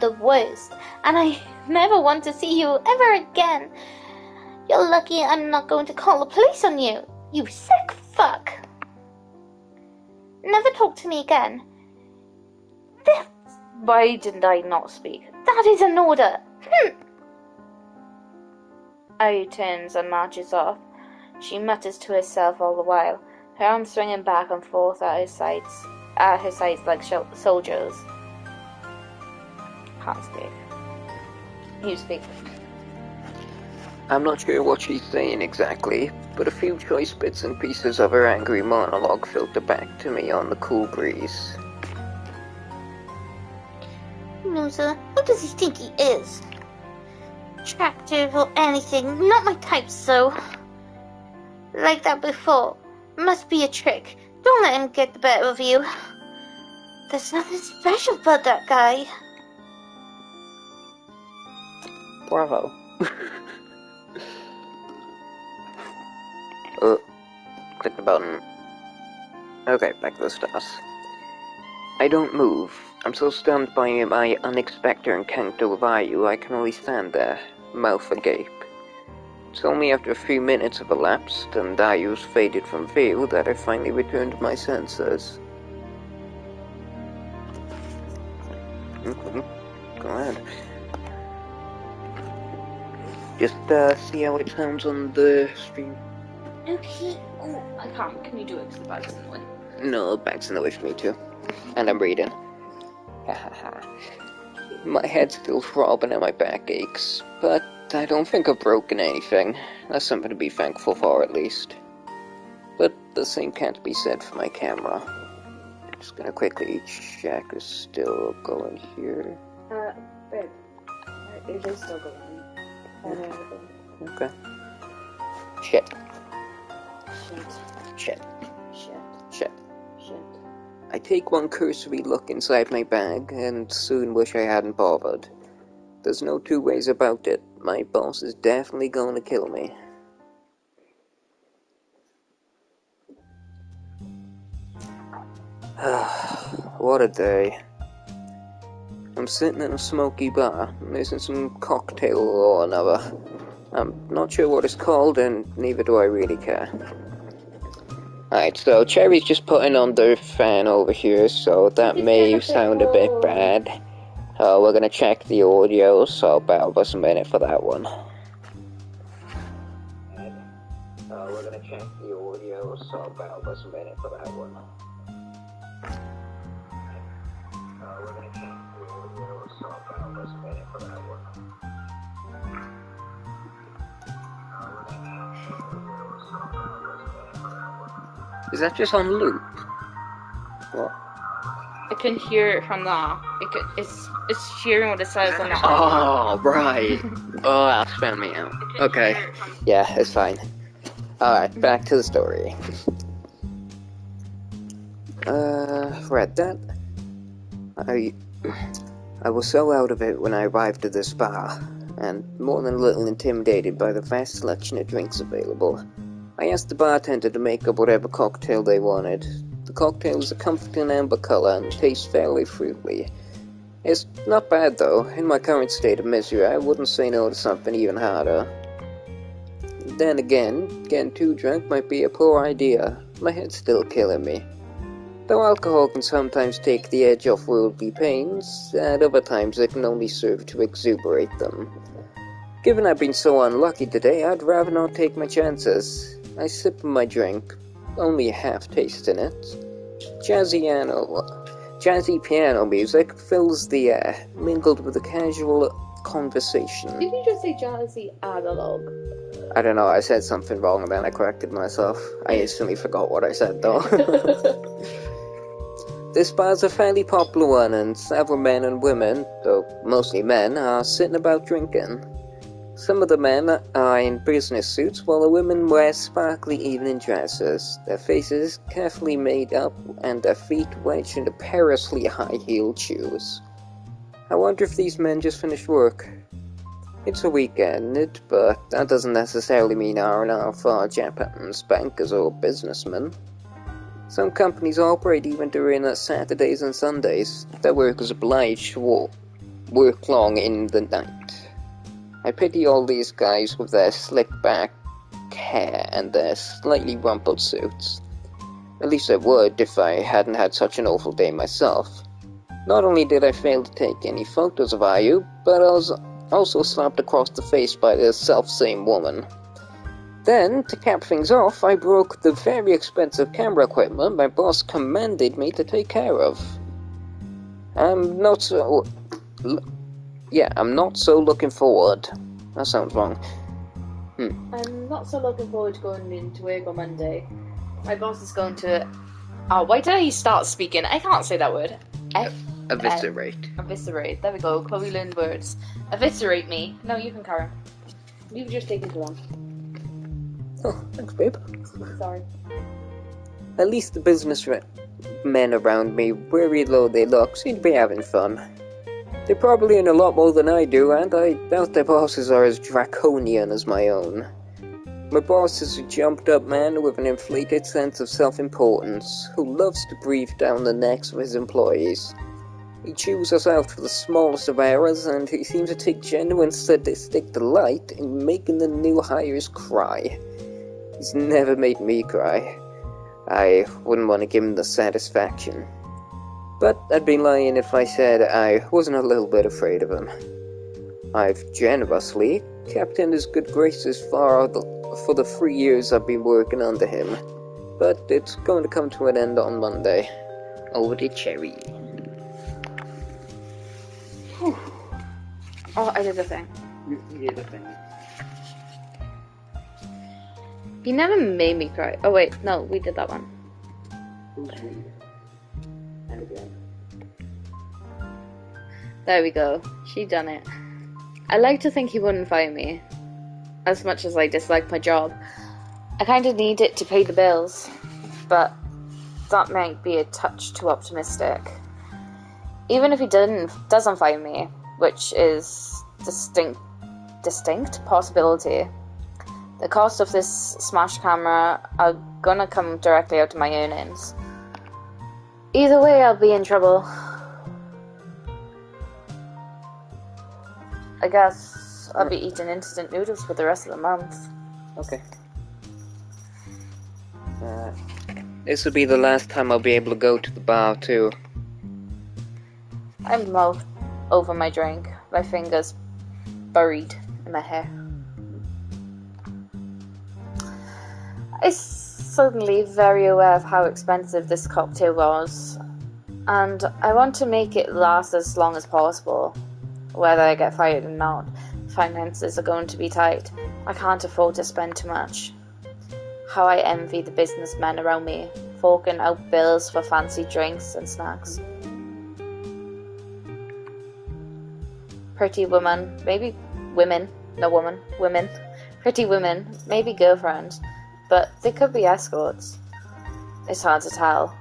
the worst, and I never want to see you ever again. You're lucky I'm not going to call the police on you, you sick fuck. Never talk to me again. Why didn't I not speak? That is an order. Ayu turns and marches off. She mutters to herself all the while, her arms swinging back and forth at her sides like soldiers. Can't speak. You speak. I'm not sure what she's saying exactly, but a few choice bits and pieces of her angry monologue filter back to me on the cool breeze. Musa, who does he think he is? Attractive or anything, not my type, so. Like that before. Must be a trick. Don't let him get the better of you. There's nothing special about that guy. Bravo. Click the button. Okay, back to the stars. I don't move. I'm so stunned by my unexpected encounter with Ayu, I can only stand there, mouth agape. It's only after a few minutes have elapsed and Ayu's faded from view that I finally returned to my senses. Go ahead. Just see how it sounds on the stream. Okay. Oh, I can't. Can you do it because the bag's in the way? No, the bag's in the way for me too. And I'm reading. My head's still throbbing and my back aches, but I don't think I've broken anything. That's something to be thankful for, at least. But the same can't be said for my camera. Just gonna quickly check it's still going here. Babe. It is still going. Okay. Shit. Shit. I take one cursory look inside my bag and soon wish I hadn't bothered. There's no two ways about it. My boss is definitely going to kill me. What a day. I'm sitting in a smoky bar, missing some cocktail or another. I'm not sure what it's called, and neither do I really care. Alright, so Cherry's just putting on the fan over here, so that may sound a bit bad. We're gonna check the audio, so bear with us a minute for that one. We're gonna check the audio, so bear with us a minute for that one. We're gonna check the audio, so bear with us a minute for that one. Is that just on loop? What? I can hear it from that. It's hearing what it says on that. Oh, right. Oh, that's found me out. Okay. Yeah, it's fine. Alright, back to the story. Read that. I was so out of it when I arrived at this bar, and more than a little intimidated by the vast selection of drinks available. I asked the bartender to make up whatever cocktail they wanted. The cocktail was a comforting amber color and tastes fairly fruity. It's not bad though. In my current state of misery, I wouldn't say no to something even harder. Then again, getting too drunk might be a poor idea. My head's still killing me. Though alcohol can sometimes take the edge off worldly pains, at other times it can only serve to exuberate them. Given I've been so unlucky today, I'd rather not take my chances. I sip my drink, only half tasting it. Jazzy piano music fills the air, mingled with a casual conversation. Did you just say jazzy analog? I don't know, I said something wrong and then I corrected myself. I instantly forgot what I said though. This bar's a fairly popular one and several men and women, though mostly men, are sitting about drinking. Some of the men are in business suits, while the women wear sparkly evening dresses, their faces carefully made up, and their feet wedged into perilously high-heeled shoes. I wonder if these men just finished work. It's a weekend, but that doesn't necessarily mean R&R for Japan's bankers or businessmen. Some companies operate even during Saturdays and Sundays. Their workers are obliged to work long in the night. I pity all these guys with their slick-back hair and their slightly rumpled suits. At least I would if I hadn't had such an awful day myself. Not only did I fail to take any photos of Ayu, but I was also slapped across the face by the self-same woman. Then, to cap things off, I broke the very expensive camera equipment my boss commanded me to take care of. I'm not so looking forward. That sounds wrong. I'm not so looking forward to going into work on Monday. My boss is going to... Oh, why did I start speaking? I can't say that word. Eviscerate. Eviscerate. There we go. Chloe learned words. Eviscerate me. No, you can, Karen. You've just taken too long. Oh, thanks, babe. Sorry. At least the men around me, weary though they look, seem to be having fun. They probably earn a lot more than I do, and I doubt their bosses are as draconian as my own. My boss is a jumped-up man with an inflated sense of self-importance, who loves to breathe down the necks of his employees. He chews us out for the smallest of errors, and he seems to take genuine sadistic delight in making the new hires cry. He's never made me cry. I wouldn't want to give him the satisfaction. But I'd be lying if I said I wasn't a little bit afraid of him. I've generously kept in his good graces for the 3 years I've been working under him, but it's going to come to an end on Monday. Over to Cherry. Whew. Oh, I did the thing. You did the thing. You never made me cry. Oh wait, no, we did that one. Who's we? And again. There we go. She done it. I like to think he wouldn't fire me. As much as I dislike my job. I kind of need it to pay the bills. But that might be a touch too optimistic. Even if he doesn't fire me, which is distinct possibility, the cost of this smash camera are gonna come directly out of my earnings. Either way, I'll be in trouble. I guess I'll be eating instant noodles for the rest of the month. Okay. This will be the last time I'll be able to go to the bar, too. I'm over my drink, my fingers buried in my hair. I'm suddenly very aware of how expensive this cocktail was, and I want to make it last as long as possible. Whether I get fired or not, finances are going to be tight. I can't afford to spend too much. How I envy the businessmen around me, forking out bills for fancy drinks and snacks. Pretty woman, maybe women, no woman, women. Pretty women, maybe girlfriends, but they could be escorts. It's hard to tell.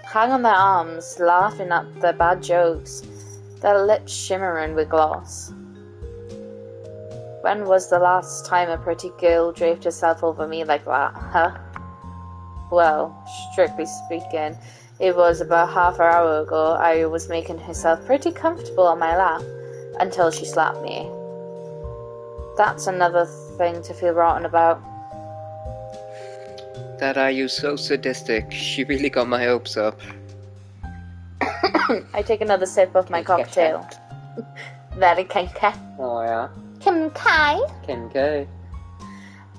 Hang on their arms, laughing at their bad jokes, their lips shimmering with gloss. When was the last time a pretty girl draped herself over me like that, huh? Well, strictly speaking, it was about half an hour ago I was making herself pretty comfortable on my lap, until she slapped me. That's another thing to feel rotten about. That are you so sadistic, she really got my hopes up. I take another sip of my cocktail. Very kinky. Oh yeah? Kinky.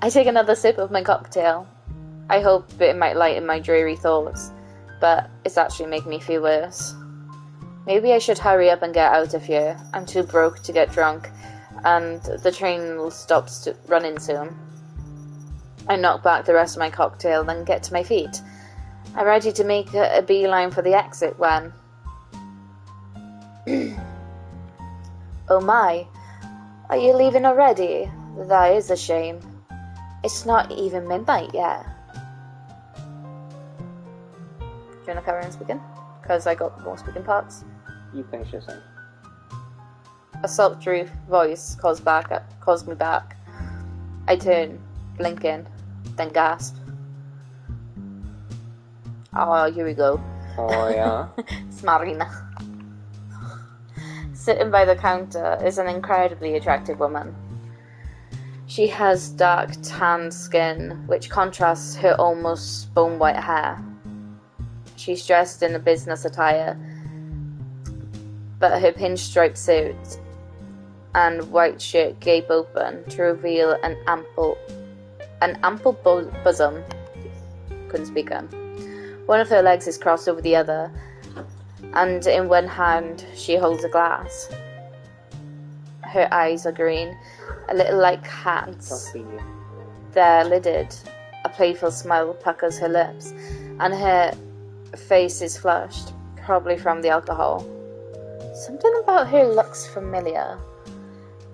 I take another sip of my cocktail. I hope it might lighten my dreary thoughts, but it's actually making me feel worse. Maybe I should hurry up and get out of here. I'm too broke to get drunk, and the train will stop running soon. I knock back the rest of my cocktail, then get to my feet. I'm ready to make a beeline for the exit when... Oh my, are you leaving already? That is a shame. It's not even midnight yet. Do you want to carry on speaking? Because I got more speaking parts. You finish your sentence. A sultry voice calls me back. I turn, blinking, then gasp. Oh, here we go. Oh, yeah? It's Marina. Sitting by the counter is an incredibly attractive woman. She has dark tan skin, which contrasts her almost bone-white hair. She's dressed in a business attire, but her pinstripe suit and white shirt gape open to reveal an ample bosom. Couldn't speak on. One of her legs is crossed over the other, and in one hand she holds a glass. Her eyes are green, a little like cats. they're lidded. A playful smile puckers her lips, and her face is flushed, probably from the alcohol. Something about her looks familiar.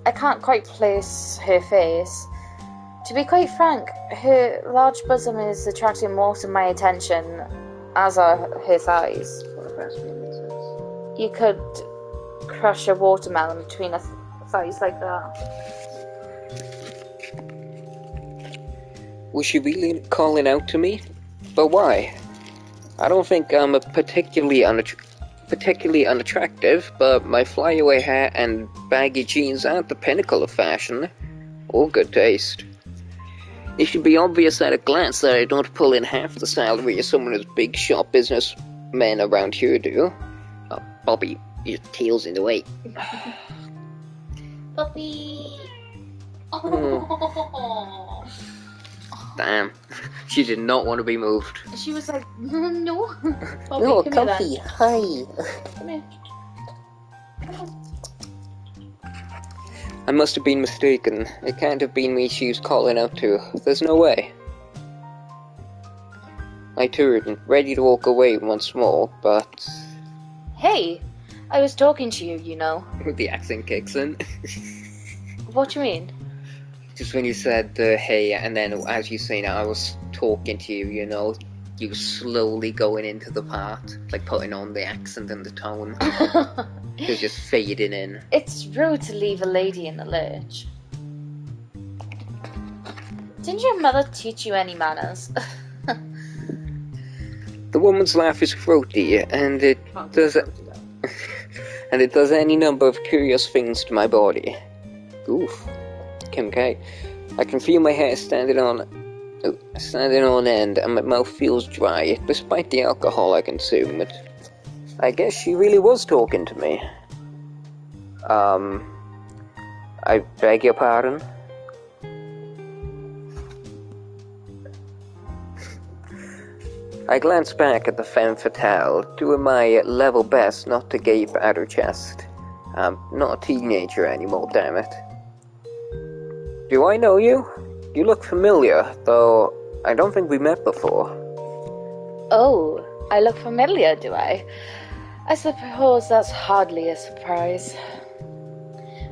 I can't quite place her face. To be quite frank, her large bosom is attracting more to my attention, as are her thighs. You could crush a watermelon between her thighs like that. Was she really calling out to me? But why? I don't think I'm particularly unattractive, but my flyaway hair and baggy jeans aren't the pinnacle of fashion, or good taste. It should be obvious at a glance that I don't pull in half the salary as some of those big shop businessmen around here do. Oh, Bobby, your tail's in the way. Puppy! Oh. Damn, she did not want to be moved. She was like, no. Bobby, No, come comfy, here, hi. Come here. I must have been mistaken. It can't have been me she was calling out to. There's no way. I turned, ready to walk away once more, but... Hey, I was talking to you, you know. The accent kicks in. What do you mean? Just when you said, hey, and then as you say now, I was talking to you, you know, you were slowly going into the part, like putting on the accent and the tone. It was just fading in. It's rude to leave a lady in the lurch. Didn't your mother teach you any manners? The woman's laugh is throaty, and it does and it does any number of curious things to my body. Oof. Kim K. I can feel my hair standing on end, and my mouth feels dry, despite the alcohol I consume. I guess she really was talking to me. I beg your pardon? I glanced back at the femme fatale, doing my level best not to gape at her chest. I'm not a teenager anymore, damn it. Do I know you? You look familiar, though I don't think we met before. Oh, I look familiar, do I? I suppose that's hardly a surprise.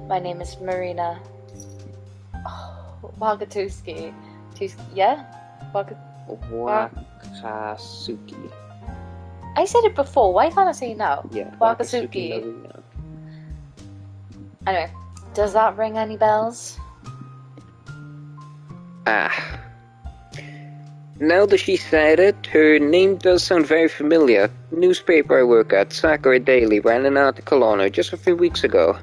My name is Marina. Oh, Wakatuski. Yeah? Wakasuki. I said it before, why can't I say it now? Yeah, Wakasuki. Marina. Anyway, does that ring any bells? Ah. Now that she said it, her name does sound very familiar. The newspaper I work at, Sakura Daily, ran an article on her just a few weeks ago.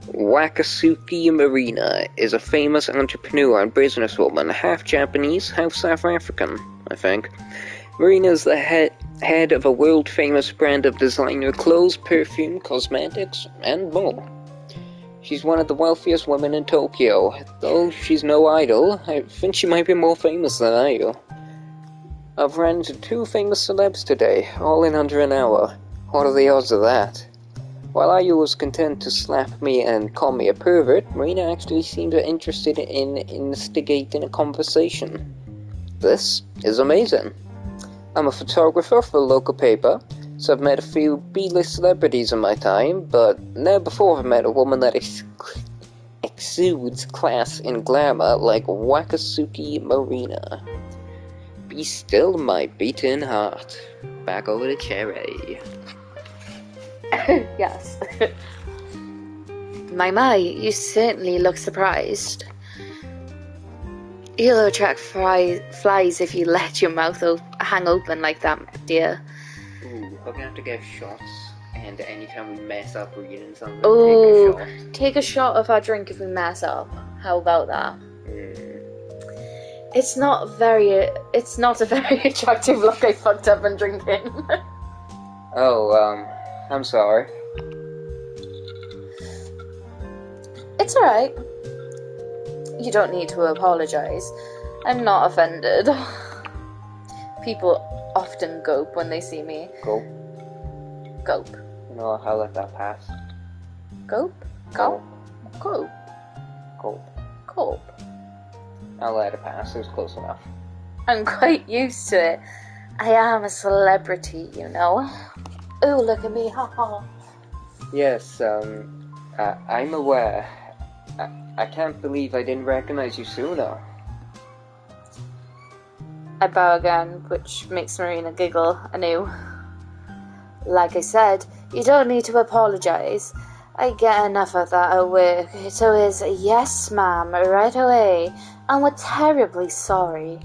Wakasuki Marina is a famous entrepreneur and businesswoman, half Japanese, half South African, I think. Marina is the head of a world-famous brand of designer clothes, perfume, cosmetics, and more. She's one of the wealthiest women in Tokyo. Though she's no idol, I think she might be more famous than I do. I've ran into 2 famous celebs today, all in under an hour. What are the odds of that? While I was content to slap me and call me a pervert, Marina actually seemed interested in instigating a conversation. This is amazing. I'm a photographer for a local paper, so I've met a few B-list celebrities in my time, but never before have I met a woman that exudes class and glamour like Wakasuki Marina. Be still, my beating heart. Back over to Cherry. Yes. My, you certainly look surprised. You'll attract flies if you let your mouth hang open like that, dear. Ooh, we're gonna have to get shots, and anytime we mess up reading something, Oh, take a shot of our drink if we mess up. How about that? It's not a very attractive look I fucked up and drinking. I'm sorry. It's alright. You don't need to apologize. I'm not offended. People often gope when they see me. Gulp. Gope. No, I'll let that pass. Gope? Gulp? Gope? Gulp. Gulp. I'll let it pass. It was close enough. I'm quite used to it. I am a celebrity, you know. Ooh, look at me, haha. Yes, I'm aware. I can't believe I didn't recognize you sooner. I bow again, which makes Marina giggle anew. Like I said, you don't need to apologize. I get enough of that at work. It's always, yes, ma'am, right away. And we're terribly sorry.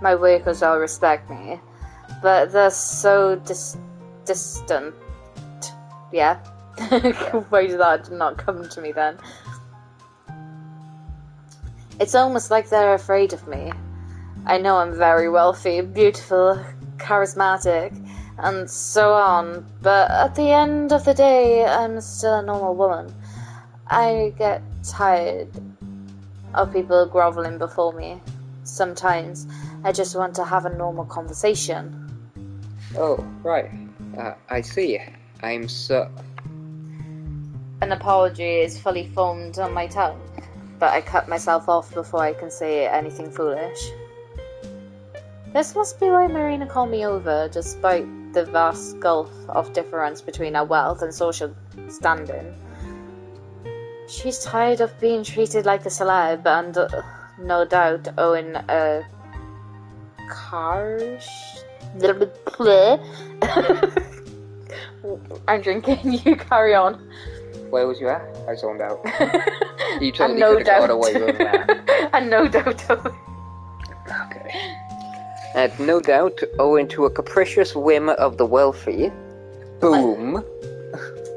My workers all respect me, but they're so distant. Yeah? Why did that not come to me then? It's almost like they're afraid of me. I know I'm very wealthy, beautiful, charismatic, and so on, but at the end of the day, I'm still a normal woman. I get tired of people groveling before me. Sometimes I just want to have a normal conversation. Oh, right. I see. I'm so... An apology is fully formed on my tongue, but I cut myself off before I can say anything foolish. This must be why Marina called me over, despite the vast gulf of difference between our wealth and social standing. She's tired of being treated like a celeb and, no doubt, owing a car... I'm drinking, you carry on. Where was you at? I zoned out. You And totally no could have got doubt. away with that. And no doubt. Okay. And no doubt, owing to a capricious whim of the wealthy, boom,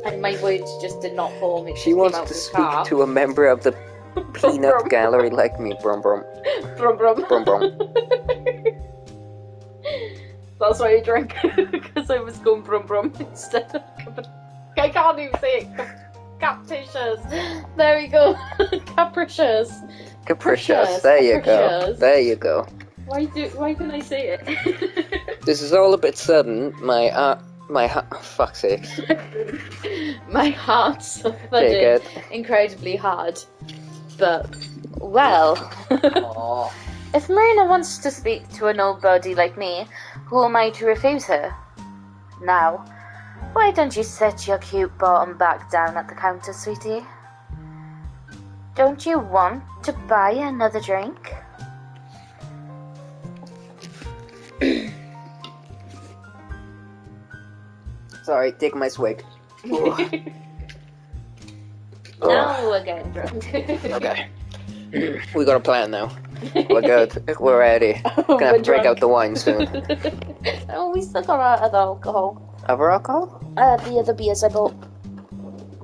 And my words just did not form. It she just wants came out to with speak car. to a member of the peanut gallery like me. Brum brum. Brum brum. Brum brum. That's why I drank, because I was going brum brum instead of... I can't even say it. Capricious. There we go. Capricious. Capricious. There you go. Capricious. There you go. Why can I say it? This is all a bit sudden. Fuck's sake. My heart's Take thudding it. incredibly hard. But, well... Aww. If Marina wants to speak to an old body like me, who am I to refuse her? Now, why don't you set your cute bottom back down at the counter, sweetie? Don't you want to buy another drink? Sorry, take my swig. Now we're getting drunk. Okay. We got a plan now. We're good. We're ready. Gonna have to break out the wine soon. Oh, we still got our other alcohol. Other alcohol? The other beers I bought.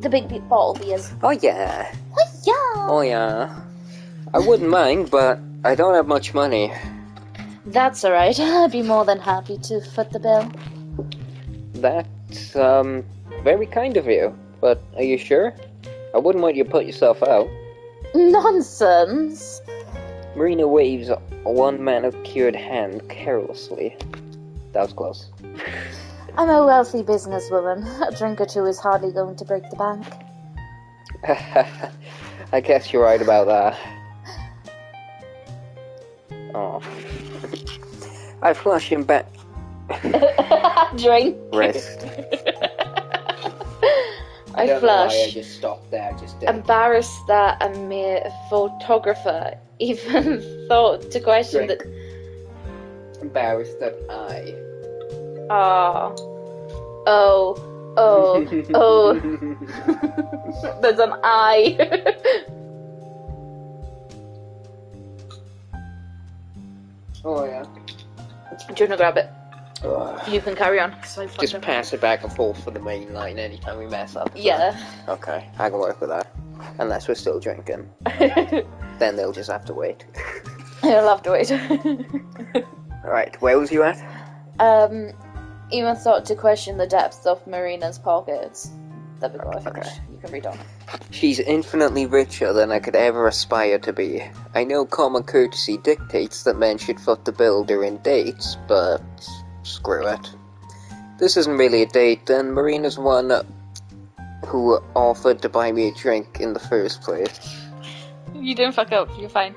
The big bottle beers. Oh yeah. Oh, yeah. Oh yeah. I wouldn't mind, but I don't have much money. That's alright. I'd be more than happy to foot the bill. That's, very kind of you. But are you sure? I wouldn't want you to put yourself out. Nonsense. Marina waves one manicured hand carelessly. That was close. I'm a wealthy businesswoman. A drink or two is hardly going to break the bank. I guess you're right about that. Oh. I flush him back. Drink. Rest. I don't flush. know why I just stopped there. Just did. Embarrassed that a mere photographer even thought to question Drink. that. Embarrassed that I. Oh. There's an I. Oh yeah. Do you want to grab it? Ugh. You can carry on. 'Cause I fucked Just up. pass it back and forth for the main line anytime we mess up. Yeah. Okay, I can work with that. Unless we're still drinking. Then they'll just have to wait. You'll have to wait. Alright, where was you at? Even thought to question the depths of Marina's pockets. There we go, I finished. Okay. You can read on. She's infinitely richer than I could ever aspire to be. I know common courtesy dictates that men should foot the bill during dates, but screw it. This isn't really a date, and Marina's one who offered to buy me a drink in the first place. You didn't fuck up, you're fine.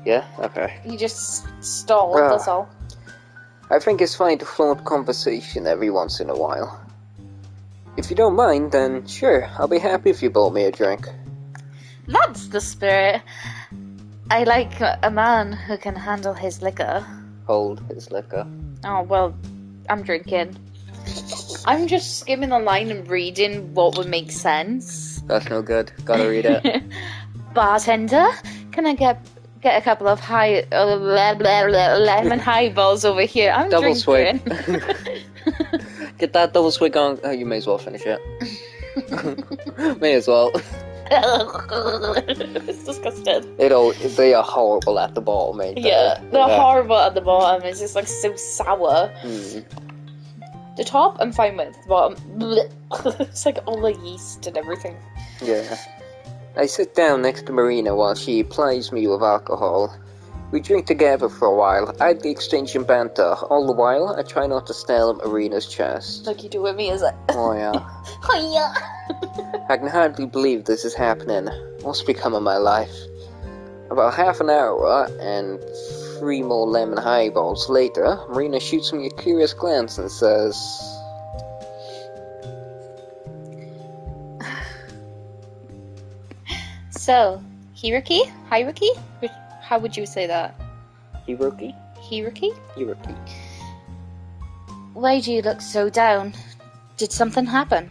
Yeah? Okay. You just stalled, Ah. that's all. I think it's fine to float conversation every once in a while. If you don't mind, then sure, I'll be happy if you bought me a drink. That's the spirit. I like a man who can handle his liquor. Hold his liquor. Oh, well, I'm drinking. I'm just skimming online and reading what would make sense. That's no good. Gotta read it. Bartender, can I get a couple of lemon highballs over here? I'm Double drinking. swig. Get that double swig on. Oh, you may as well finish it. May as well. It's disgusting. They are horrible at the bottom, ain't they? Yeah, they're horrible at the bottom. It's just like so sour. The top, I'm fine with. The bottom, it's like all the yeast and everything. Yeah. I sit down next to Marina while she plies me with alcohol. We drink together for a while, idly exchanging banter. All the while, I try not to stare at Marina's chest. Like you do with me, is it? Oh yeah. Oh yeah. I can hardly believe this is happening. What's become of my life? About half an hour and 3 more lemon highballs later, Marina shoots me a curious glance and says, So, hierarchy? How would you say that? Hiroki? Hierarchy? Hiroki. Why do you look so down? Did something happen?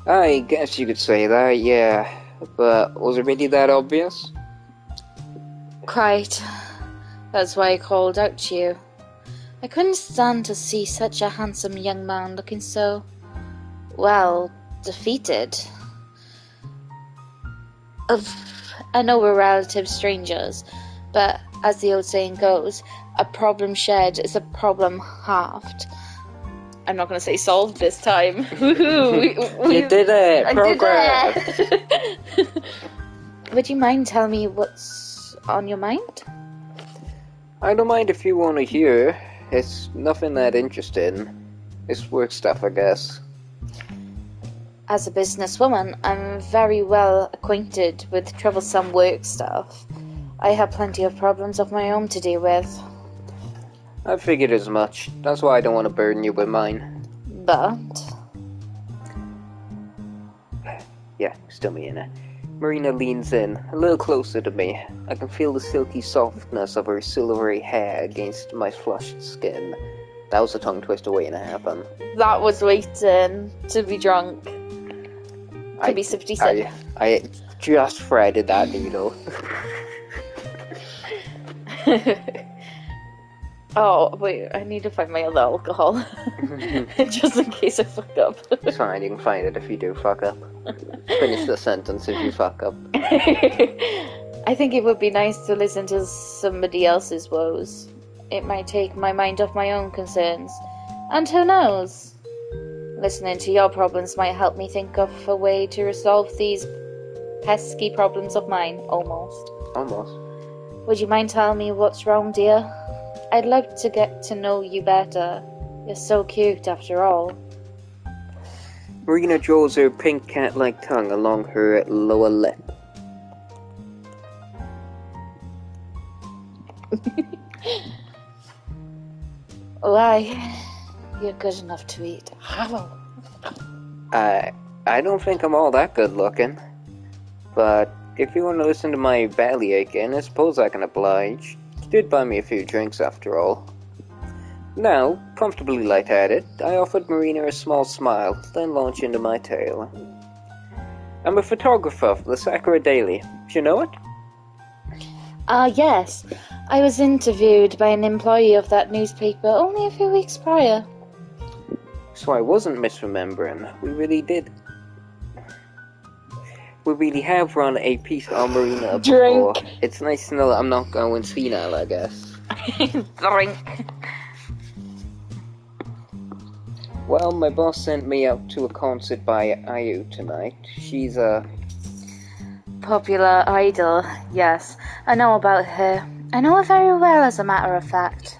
I guess you could say that, yeah. But was it really that obvious? Quite. That's why I called out to you. I couldn't stand to see such a handsome young man looking so, well, defeated. I know we're relative strangers, but as the old saying goes, a problem shared is a problem halved. I'm not going to say solved this time. Woohoo! You did it! I Progress! did it! Would you mind telling me what's on your mind? I don't mind if you want to hear. It's nothing that interesting. It's work stuff, I guess. As a businesswoman, I'm very well acquainted with troublesome work stuff. I have plenty of problems of my own to deal with. I figured as much. That's why I don't want to burden you with mine. But... Yeah, still me in it. Marina leans in, a little closer to me. I can feel the silky softness of her silvery hair against my flushed skin. That was a tongue twister waiting to happen. that was waiting to be drunk. To be 57. I just threaded that needle. Oh, wait, I need to find my other alcohol. Just in case I fuck up. It's fine, you can find it if you do fuck up. Finish the sentence if you fuck up. I think it would be nice to listen to somebody else's woes. It might take my mind off my own concerns. And who knows? Listening to your problems might help me think of a way to resolve these pesky problems of mine, almost. Almost. Would you mind telling me what's wrong, dear? I'd love to get to know you better. You're so cute, after all. Marina draws her pink cat-like tongue along her lower lip. Why? You're good enough to eat. I don't think I'm all that good looking. But if you want to listen to my belly aching, I suppose I can oblige. You did buy me a few drinks after all. Now, comfortably lightheaded, I offered Marina a small smile, then launched into my tale. I'm a photographer for the Sakura Daily. Do you know it? Yes. I was interviewed by an employee of that newspaper only a few weeks prior. So I wasn't misremembering. We really did. We really have run a piece on Marina before. Drink. It's nice to know that I'm not going senile, I guess. Drink. Well, my boss sent me out to a concert by Ayu tonight. She's a... Popular idol, yes. I know about her. I know her very well, as a matter of fact.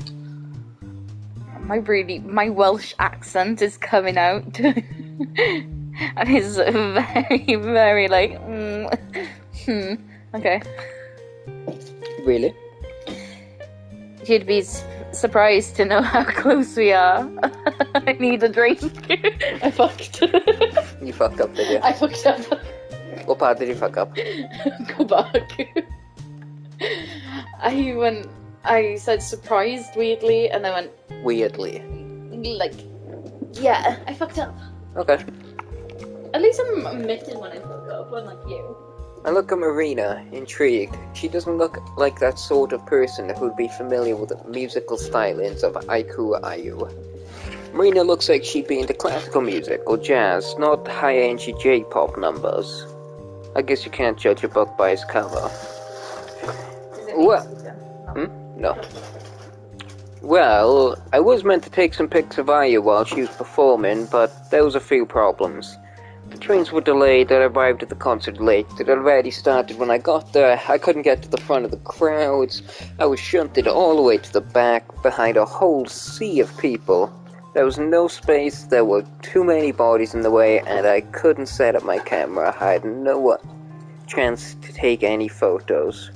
My Welsh accent is coming out. And it's very, very like, okay. Really? You'd be surprised to know how close we are. I need a drink. I fucked. You fucked up, did you? I fucked up. What part did you fuck up? Go back. I said surprised weirdly, and I went Weirdly. like, yeah, I fucked up. Okay. At least I'm admitting when I fuck up, unlike you. I look at Marina, intrigued. She doesn't look like that sort of person who'd be familiar with the musical stylings of Aiku Ayu. Marina looks like she'd be into classical music or jazz, not high-energy J-pop numbers. I guess you can't judge a book by its cover. Well, no. Well, I was meant to take some pics of Ayu while she was performing, but there was a few problems. The trains were delayed, I arrived at the concert late, it already started when I got there, I couldn't get to the front of the crowds, I was shunted all the way to the back, behind a whole sea of people. There was no space, there were too many bodies in the way, and I couldn't set up my camera, I had no chance to take any photos.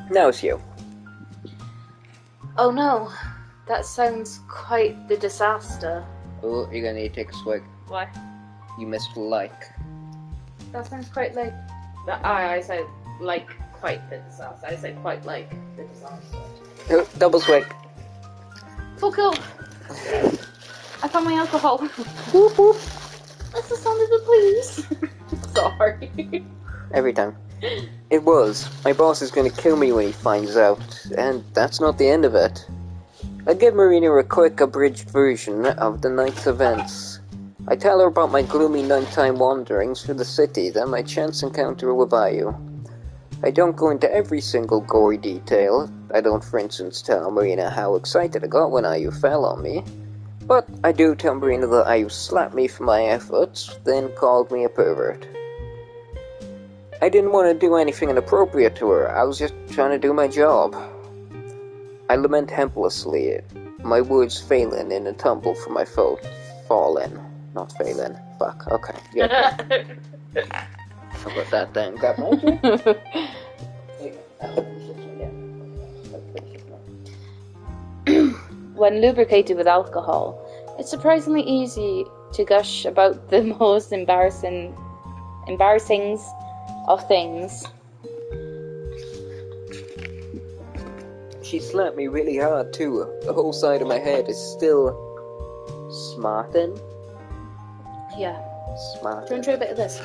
Now it's you. Oh no, that sounds quite the disaster. Oh, you're gonna need to take a swig. Why? You missed like. That sounds quite like... I said like quite the disaster. I said quite like the disaster. Oh, double swig. Fuck up! I found my alcohol. Whoop whoop. That's the sound of the police. Sorry. Every time. It was. My boss is gonna kill me when he finds out, and that's not the end of it. I give Marina a quick, abridged version of the night's events. I tell her about my gloomy nighttime wanderings through the city, then my chance encounter with Ayu. I don't go into every single gory detail. I don't, for instance, tell Marina how excited I got when Ayu fell on me. But I do tell Marina that Ayu slapped me for my efforts, then called me a pervert. I didn't want to do anything inappropriate to her, I was just trying to do my job. I lament helplessly, my words failing in a tumble from my throat. Falling. Not failing. Fuck. Okay. Yeah. How about that then? Grab my drink. When lubricated with alcohol, it's surprisingly easy to gush about the most embarrassings of things. She slapped me really hard too. The whole side of my head is still smarting. Yeah. Smarting. Do you want to try a bit of this?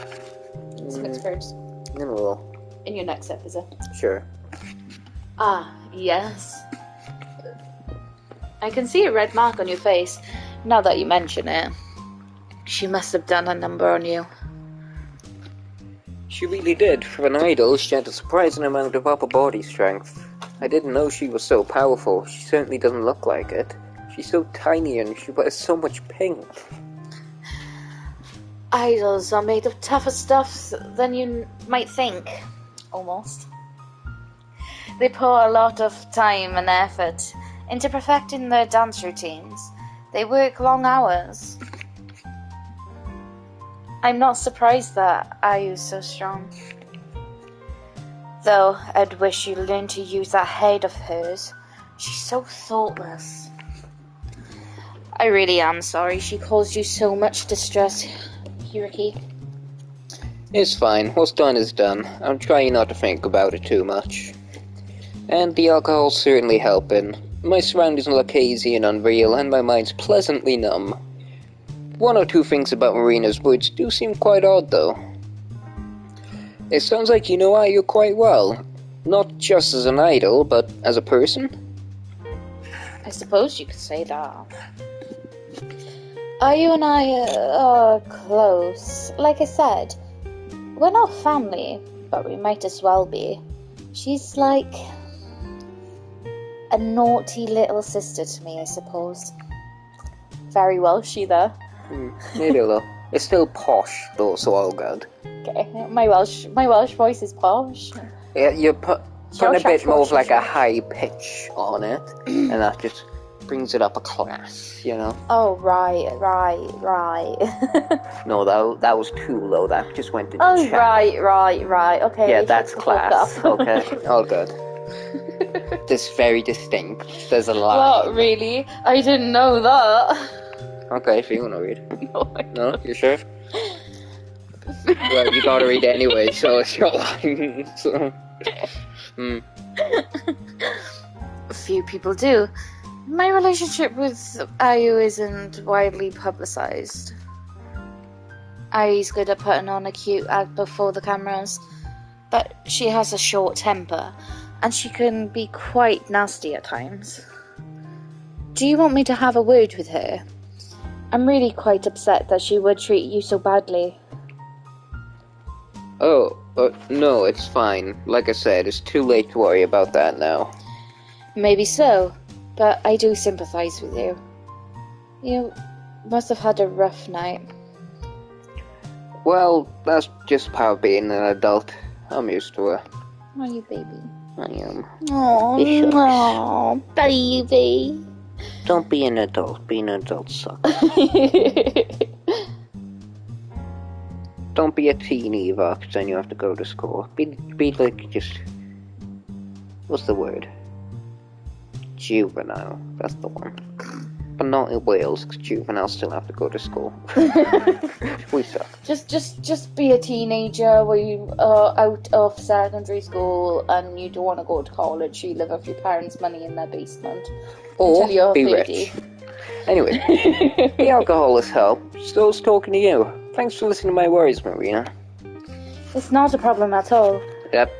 Some experts. No. In your next episode. Sure. Ah, yes. I can see a red mark on your face, now that you mention it. She must have done a number on you. She really did. For an idol, she had a surprising amount of upper body strength. I didn't know she was so powerful. She certainly doesn't look like it. She's so tiny and she wears so much pink. Idols are made of tougher stuff than you might think. Almost. They pour a lot of time and effort into perfecting their dance routines. They work long hours. I'm not surprised that Ayu's so strong. Though I'd wish you learned to use that head of hers. She's so thoughtless. I really am sorry she caused you so much distress, Yuriki. It's fine. What's done is done. I'm trying not to think about it too much. And the alcohol's certainly helping. My surroundings look hazy and unreal, and my mind's pleasantly numb. One or two things about Marina's words do seem quite odd, though. It sounds like you know Ayu quite well. Not just as an idol, but as a person? I suppose you could say that. Ayu and I are close. Like I said, we're not family, but we might as well be. She's like a naughty little sister to me, I suppose. Very Welshy, though. Maybe a little. It's still posh, though, so all good. Okay, my Welsh voice is posh. Yeah, you're putting a bit more of like a high pitch on it, and that just brings it up a class, you know? Oh, right. No, that was too low. That just went to Oh, chat. right. Okay. Yeah, that's class. Up. Okay, all good. This is very distinct. There's a line. What, really? I didn't know that. Okay, if you want to read. No, No? You sure? Well, you gotta read it anyway, so it's your line. So. Few people do. My relationship with Ayu isn't widely publicized. Ayu's good at putting on a cute act before the cameras, but she has a short temper, and she can be quite nasty at times. Do you want me to have a word with her? I'm really quite upset that she would treat you so badly. Oh, no, it's fine. Like I said, it's too late to worry about that now. Maybe so, but I do sympathize with you. You must have had a rough night. Well, that's just part of being an adult. I'm used to it. Are you, baby? I am. Oh, baby. Don't be an adult. Being an adult sucks. Don't be a teen either, because then you have to go to school. Be like just... What's the word? Juvenile. That's the one. But not in Wales, because juveniles still have to go to school. We suck. Just be a teenager where you are out of secondary school and you don't want to go to college. You live off your parents' money in their basement. Or until you're be 30. rich. Anyway, the alcohol has helped. So it's talking to you. Thanks for listening to my worries, Marina. It's not a problem at all. Yep.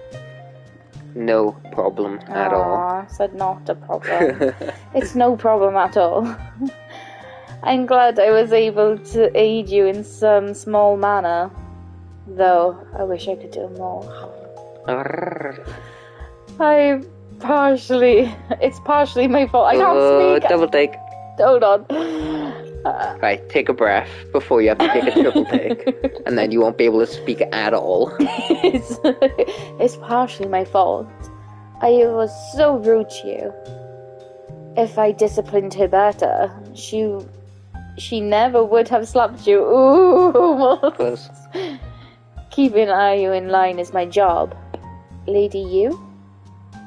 No problem at all. I said not a problem. It's no problem at all. I'm glad I was able to aid you in some small manner. Though, I wish I could do more. It's partially my fault. I can't speak. Double take. Hold on. Right, take a breath before you have to take a triple take. And then you won't be able to speak at all. It's partially my fault. I was so rude to you. If I disciplined her better, she never would have slapped you. Ooh. Close. Keeping Ayu in line is my job. Lady you?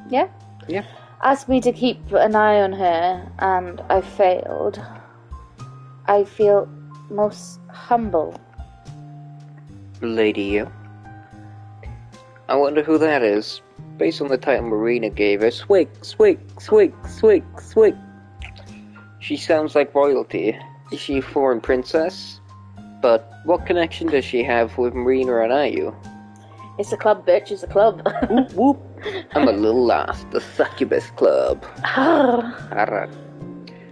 Yeah? Yeah. Asked me to keep an eye on her, and I failed. I feel most humble. Lady you? I wonder who that is. Based on the title Marina gave her, Swig. She sounds like royalty. Is she a foreign princess? But what connection does she have with Marina and Ayu? It's a club, bitch. It's a club. Whoop, whoop. I'm a little lost. The succubus club. Ara.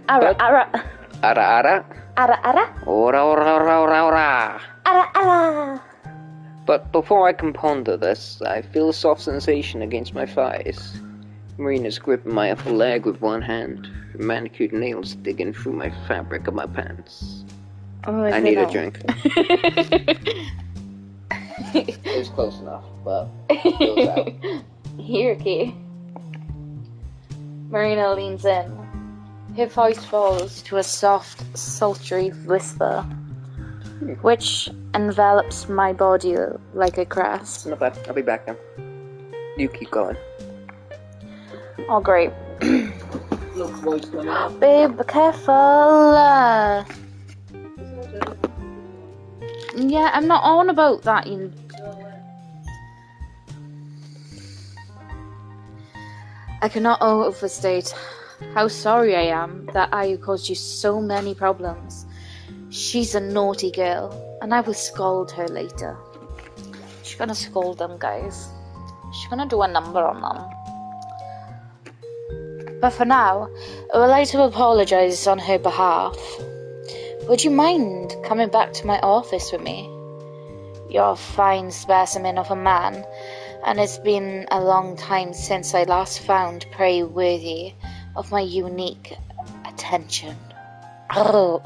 Ara, ara. Ara, ara. Ara, ara. Ora, ora, ora, ora, ora. Ara, ara. But before I can ponder this, I feel a soft sensation against my thighs. Marina's gripping my upper leg with one hand, her manicured nails digging through my fabric of my pants. Oh, I need a drink. It was close enough, but it was out. Here, Key. Marina leans in. Her voice falls to a soft, sultry whisper, which envelops my body like a crest. Not bad. I'll be back now. You keep going. Oh, great. Look, voice coming up. Babe, careful. Yeah, I'm not on about that. I cannot overstate how sorry I am that Ayu caused you so many problems. She's a naughty girl, and I will scold her later. She's gonna scold them, guys. She's gonna do a number on them. But for now, I would like to apologize on her behalf. Would you mind coming back to my office with me? You're a fine specimen of a man, and it's been a long time since I last found prey worthy of my unique attention. Oh.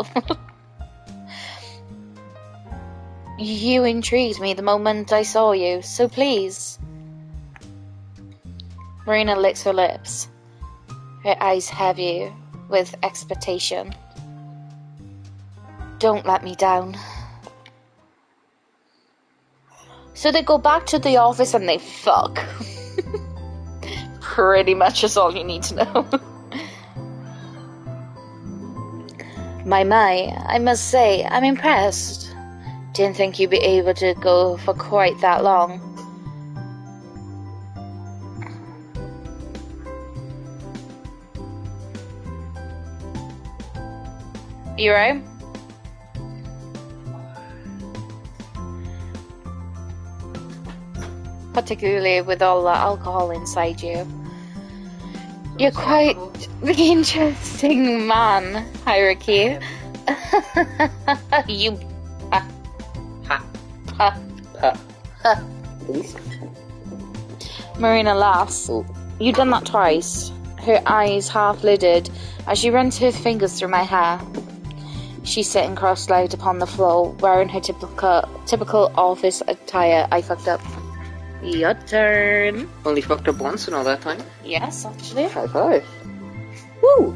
You intrigued me the moment I saw you, so please. Marina licks her lips. Her eyes heavy with expectation. Don't let me down. So they go back to the office and they fuck. Pretty much is all you need to know. My, I must say, I'm impressed. Didn't think you'd be able to go for quite that long. You right? Particularly with all the alcohol inside you. You're quite the interesting man, Hierarchy. You... Please? Marina laughs. You've done that twice. Her eyes half-lidded as she runs her fingers through my hair. She's sitting cross-legged upon the floor, wearing her typical office attire. I fucked up. Your turn. Only fucked up once in all that time? Yes, actually. High five. Woo!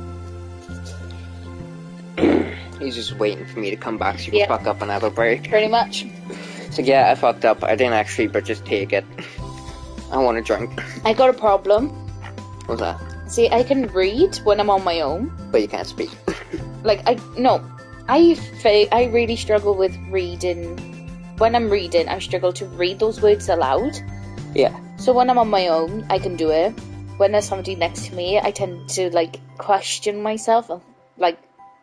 He's just waiting for me to come back so you can fuck up and have a break. Pretty much. So yeah, I fucked up. I didn't actually, but just take it. I want a drink. I got a problem. What's that? See, I can read when I'm on my own. But you can't speak. I really struggle with reading. When I'm reading, I struggle to read those words aloud. Yeah. So when I'm on my own, I can do it. When there's somebody next to me, I tend to, question myself and,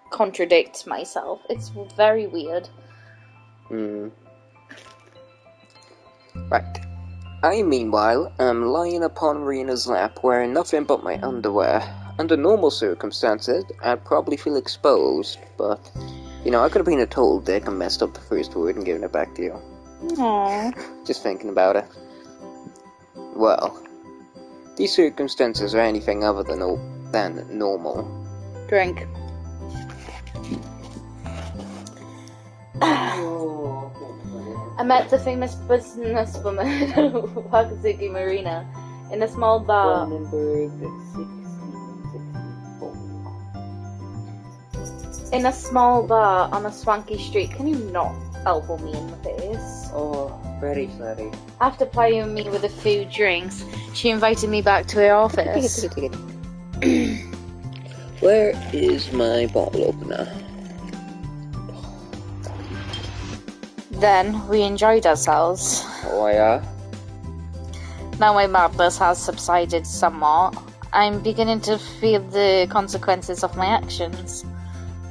contradict myself. It's very weird. Right. I, meanwhile, am lying upon Rena's lap wearing nothing but my underwear. Under normal circumstances, I'd probably feel exposed, but, I could have been a total dick and messed up the first word and given it back to you. Aww. Just thinking about it. Well, these circumstances are anything other than normal. Drink. I met the famous businesswoman Wakasugi Marina in a small bar. In a small bar on a swanky street. Can you not elbow me in the face? Oh, very sorry. After plying me with a few drinks, she invited me back to her office. Where is my bottle opener? Then we enjoyed ourselves. Oh, yeah? Now my madness has subsided somewhat. I'm beginning to feel the consequences of my actions.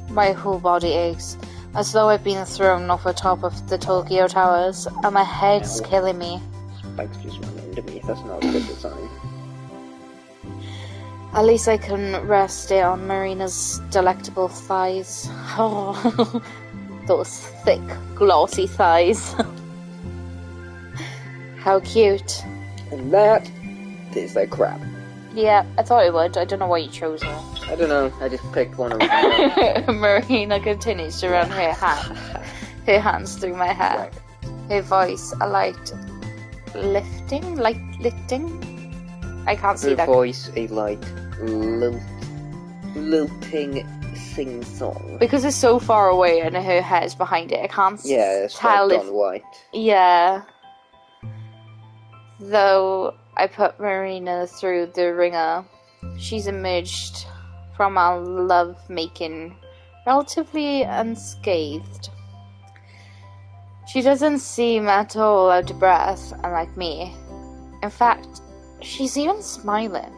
My whole body aches, as though I've been thrown off the top of the Tokyo Towers, and my head's killing me. Spikes just went into me. That's not a good sign. At least I can rest it on Marina's delectable thighs. Oh, those thick, glossy thighs. How cute. And that tastes like crap. Yeah, I thought it would. I don't know why you chose her. I don't know. I just picked one of them. Marina continues to run her hands through my hair. Right. Her voice, a light lifting? I can't see Her that. voice, a light lilting sing-song. Because it's so far away and her hair's behind it, I can't tell if... on white. Yeah. Though I put Marina through the ringer, she's emerged from our love-making relatively unscathed. She doesn't seem at all out of breath, unlike me. In fact, she's even smiling.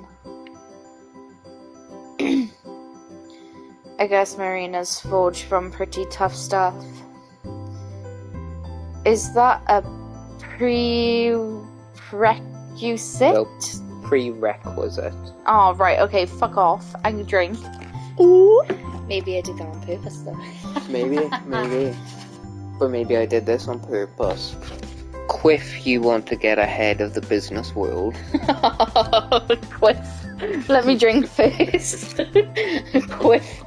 I guess Marina's forged from pretty tough stuff. Is that a prerequisite? Nope. Prerequisite. Oh, right, okay, fuck off. I can drink. Ooh. Maybe I did that on purpose, though. Maybe. But maybe I did this on purpose. Quiff, you want to get ahead of the business world. Quiff. Let me drink first. Quiff.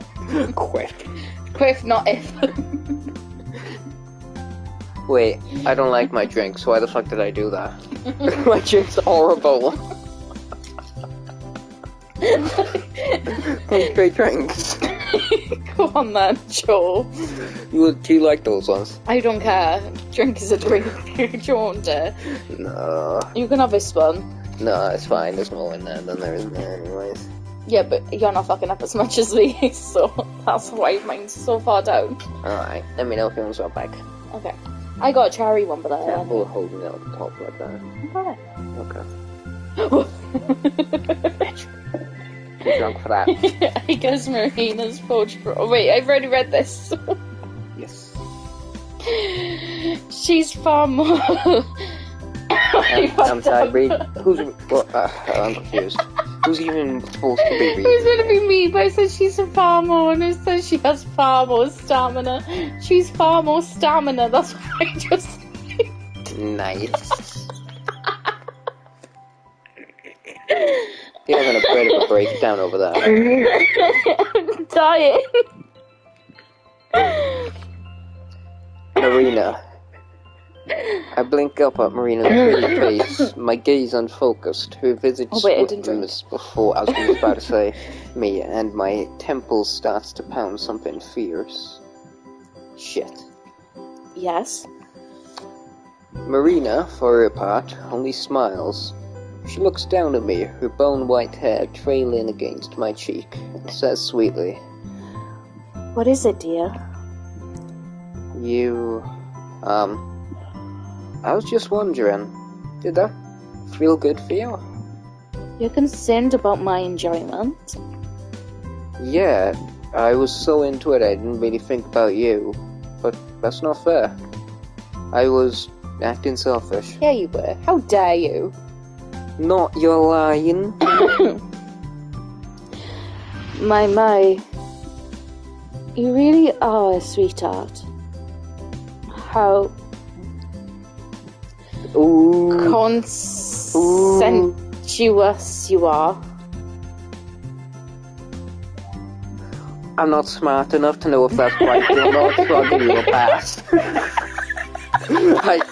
Quiff, not if. Wait, I don't like my drink, so why the fuck did I do that? My drink's horrible. Straight drinks. Go on then, Joe. Do you like those ones? I don't care. Drink is a drink. Do you want it? No. You can have this one. No, it's fine. There's more in there than there is in there anyways. Yeah, but you're not fucking up as much as me, so that's why mine's so far down. Alright, let me know if you want to swap back. Okay. I got a cherry one, but Careful holding it at the top like that. Okay. Too drunk for that. I guess Marina's poached. Oh, wait, I've already read this. Yes. She's far more. I'm sorry, read. I'm confused. Who's even supposed to be reading? It was going to be me, but I said she's a far more, and it says she has far more stamina. She's far more stamina, that's what I just said. Nice. You're having a bit of a breakdown over there. I'm dying. Marina. I blink up at Marina's pretty face, my gaze unfocused. Her visage swiftens before, as I was about to say, me, and my temples starts to pound something fierce. Shit. Yes? Marina, for her part, only smiles. She looks down at me, her bone-white hair trailing against my cheek, and says sweetly, What is it, dear? I was just wondering, did that feel good for you? You're concerned about my enjoyment? Yeah, I was so into it I didn't really think about you, but that's not fair. I was acting selfish. Yeah, you were. How dare you? Not you're lying. My. You really are a sweetheart. How consensuous you are. I'm not smart enough to know if that's right or not, so I'll give you a pass.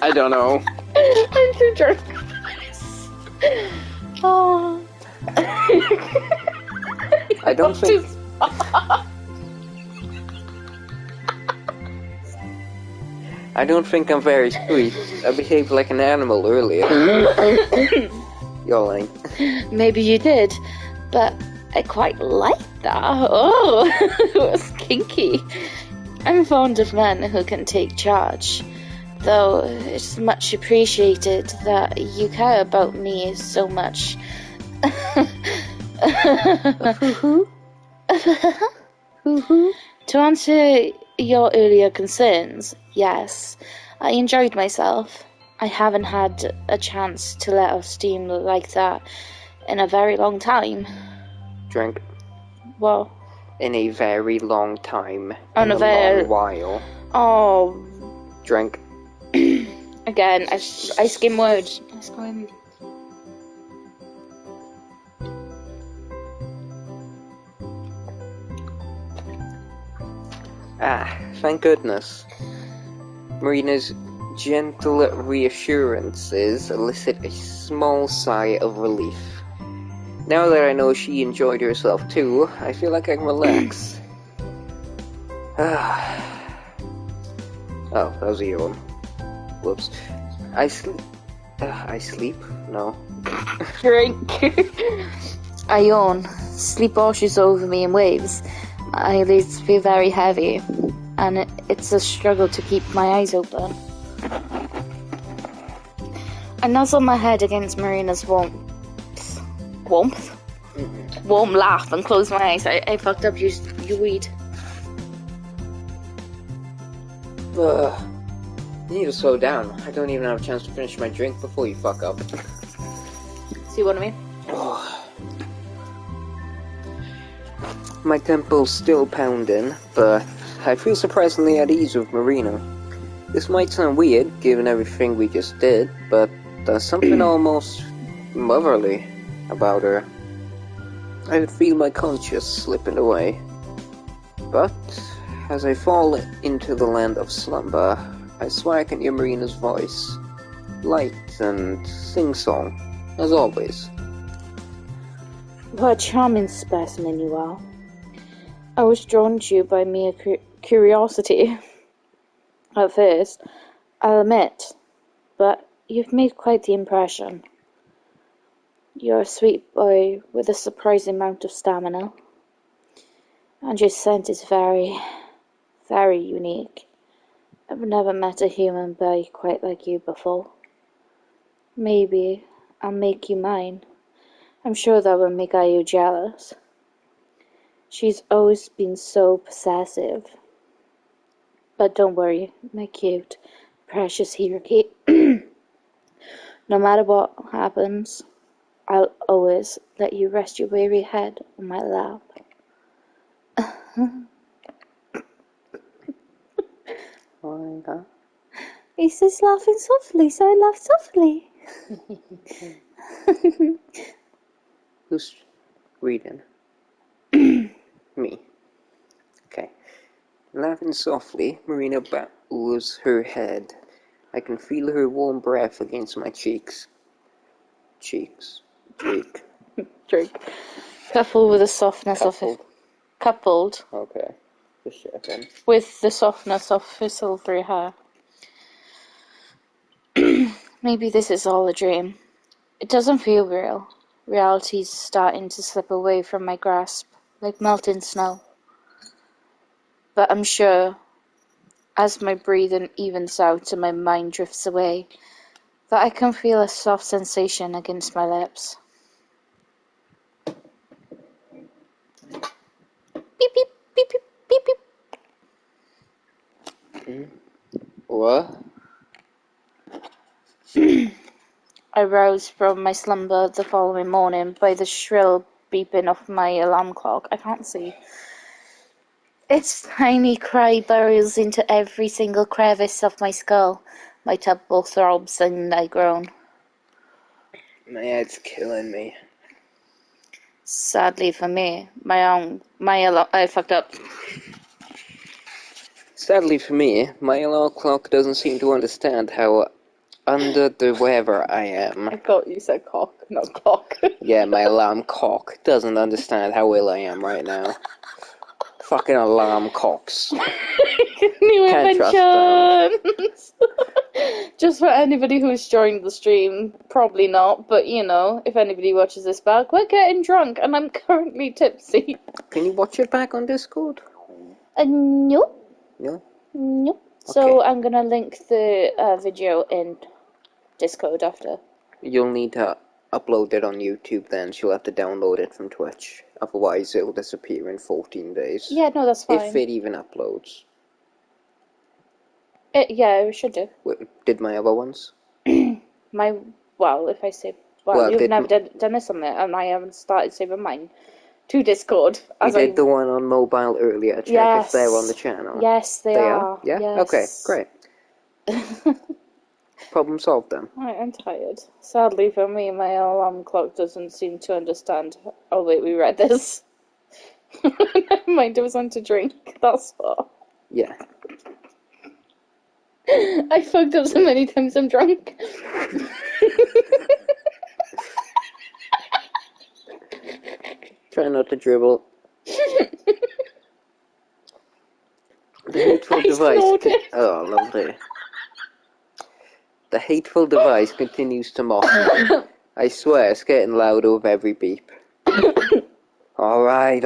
I don't know. I'm too drunk. Oh. I don't think... I don't think I'm very sweet. I behaved like an animal earlier. You're lying. Maybe you did, but I quite like that. Oh, it was kinky. I'm fond of men who can take charge, though it's much appreciated that you care about me so much. To answer your earlier concerns, yes, I enjoyed myself. I haven't had a chance to let off steam like that in a very long time. Drink. Well, in a very long time. On a very long while. Oh. Drink. Again, I skim words. I skim. Ah, thank goodness. Marina's gentle reassurances elicit a small sigh of relief. Now that I know she enjoyed herself too, I feel like I can relax. Oh, that was a yawn. Whoops. I sleep? No. Drink. I yawn. Sleep washes over me in waves. My eyelids feel very heavy, and it's a struggle to keep my eyes open. I nuzzle my head against Marina's warm laugh and close my eyes. I fucked up you weed. You need to slow down. I don't even have a chance to finish my drink before you fuck up. See what I mean? My temple's still pounding, but I feel surprisingly at ease with Marina. This might sound weird, given everything we just did, but there's something almost motherly about her. I feel my conscience slipping away. But as I fall into the land of slumber, I swear I can hear Marina's voice. Light and sing-song, as always. What a charming specimen you are. I was drawn to you by mere curiosity at first, I'll admit, but you've made quite the impression. You're a sweet boy with a surprising amount of stamina, and your scent is very, very unique. I've never met a human boy quite like you before. Maybe I'll make you mine. I'm sure that will make Ayu jealous. She's always been so possessive. But don't worry, my cute, precious Hiroki. No matter what happens, I'll always let you rest your weary head on my lap. He says laughing softly, so I laugh softly. Who's reading? Me. Okay. Laughing softly, Marina bows her head. I can feel her warm breath against my cheeks. Cheek. Drake. Coupled with the softness of his... Coupled. Okay. Just checking. With the softness of his silvery hair. Maybe this is all a dream. It doesn't feel real. Reality's starting to slip away from my grasp, like melting snow. But I'm sure, as my breathing evens out and my mind drifts away, that I can feel a soft sensation against my lips. Beep, beep, beep, beep, beep, beep. What? I roused from my slumber the following morning by the shrill beeping of my alarm clock. I can't see. Its tiny cry burrows into every single crevice of my skull. My temple throbs and I groan. My head's killing me. Sadly for me, I fucked up. Sadly for me, my alarm clock doesn't seem to understand how under the weather I am. I thought you said cock, not clock. Yeah, my alarm cock doesn't understand how ill I am right now. Fucking alarm cocks. New Can't trust them. inventions! Just for anybody who's joined the stream, probably not, but you know, if anybody watches this back, we're getting drunk and I'm currently tipsy. Can you watch it back on Discord? Nope. No? Nope. Okay. So I'm gonna link the video in Discord after. You'll need to upload it on YouTube then, so you'll have to download it from Twitch. Otherwise it'll disappear in 14 days. Yeah, no, that's fine. If it even uploads. Yeah, we should do. Did my other ones? If I say... Well, you've never done this on there, and I haven't started saving mine to Discord. We did the one on mobile earlier. Check if they're on the channel. Yes, they are. Yeah? Yes. Okay, great. Problem solved then. Right, I'm tired. Sadly for me, my alarm clock doesn't seem to understand. Oh wait, we read this. Never mind, it was on to drink. That's what. Yeah. I fucked up so many times I'm drunk. Try not to dribble. The hateful device. Oh, lovely. The hateful device continues to mock me. I swear it's getting louder with every beep. Alright,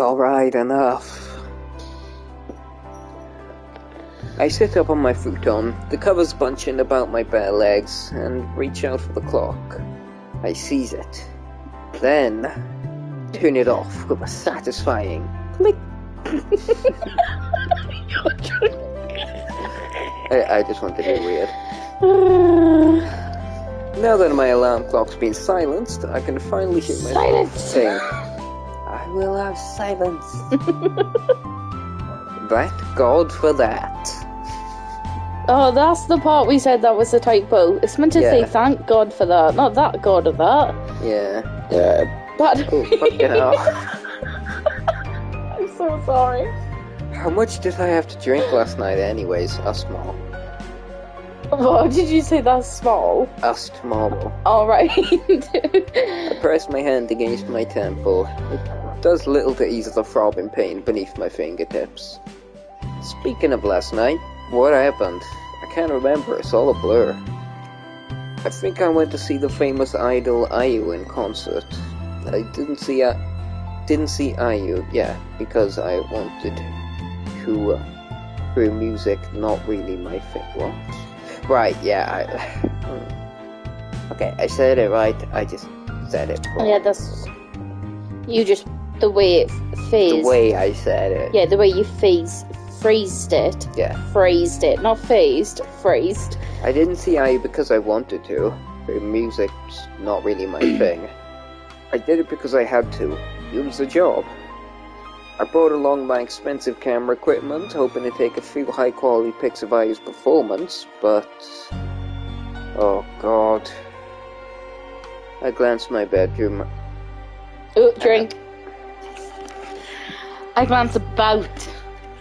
enough. I sit up on my futon, the covers bunching about my bare legs, and reach out for the clock. I seize it. Then, turn it off with a satisfying click. I just wanted to be weird. Now that my alarm clock's been silenced, I can finally hear myself saying, I will have silence. Thank God for that. Oh, that's the part we said that was a typo. It's meant to say thank God for that, not that God of that. Yeah. But Oh, fucking hell. I'm so sorry. How much did I have to drink last night anyways? Us small. What did you say? That's small. Us tomorrow. All right. I pressed my hand against my temple. does little to ease the throbbing pain beneath my fingertips. Speaking of last night, what happened? I can't remember, it's all a blur. I think I went to see the famous idol IU in concert. I didn't see IU, yeah, because I wanted to hear music, not really my thing. What? Right, yeah, okay, I said it right, I just said it wrong. Yeah, that's... You just... The way it phased. The way I said it. Yeah, the way you phrased it. Yeah. Phrased it. Not phased, phrased. I didn't see IU because I wanted to. Her music's not really my thing. I did it because I had to. It was a job. I brought along my expensive camera equipment, hoping to take a few high-quality pics of IU's performance, but... Oh, God. I glanced at my bedroom. Oh, drink. I glance about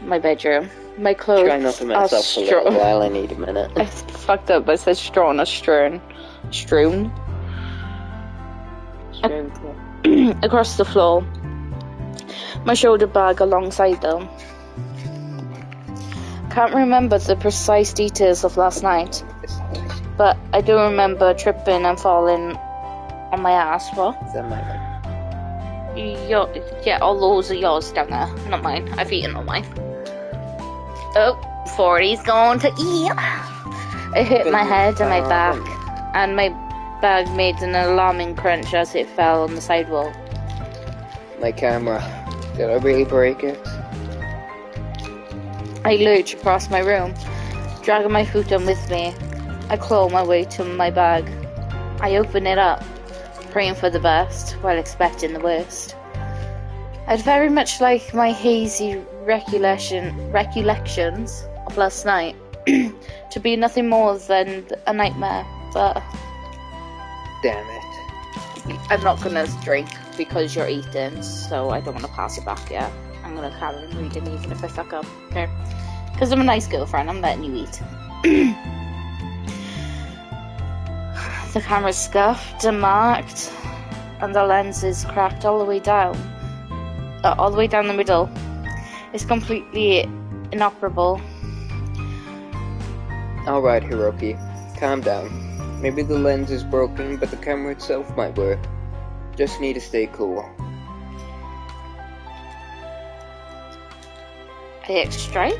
my bedroom. My clothes. Try not to mess up for a little while, I need a minute. I fucked up, I said straw, not strewn. Strewn. Across the floor. My shoulder bag alongside them. Can't remember the precise details of last night, but I do remember tripping and falling on my ass. What? Is that my bag? Yeah, all those are yours down there, not mine. I've eaten all mine. Oh, 40's going to eat. I hit my head and my back, and my bag made an alarming crunch as it fell on the sidewalk. My camera. Did I really break it? I lurch across my room, dragging my futon with me. I claw my way to my bag. I open it up, praying for the best while expecting the worst. I'd very much like my hazy recollections of last night to be nothing more than a nightmare, but Damn it. I'm not gonna drink because you're eating, so I don't want to pass it back yet. I'm gonna carry on reading even if I fuck up, okay? Because I'm a nice girlfriend, I'm letting you eat. The camera's scuffed and marked, and the lens is cracked all the way down the middle. It's completely inoperable. Alright, Hiroki. Calm down. Maybe the lens is broken, but the camera itself might work. Just need to stay cool. I extricate?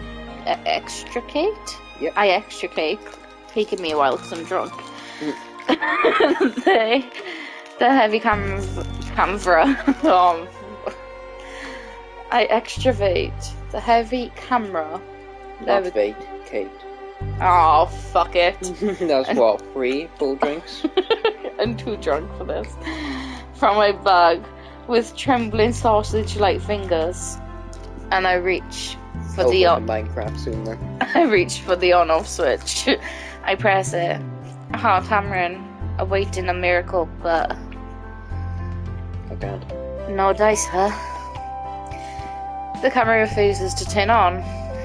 Yep. I extricate. Taking me a while because I'm drunk. the heavy camera. I extravate the heavy camera. Not bait, Kate. Oh, fuck it. That's what, 3 full drinks? I'm too drunk for this. From my bag with trembling sausage-like fingers, and I reach for the Minecraft soon then. I reach for the on-off switch. I press it, half hammering, awaiting a miracle, but I can't. no dice, huh? The camera refuses to turn on.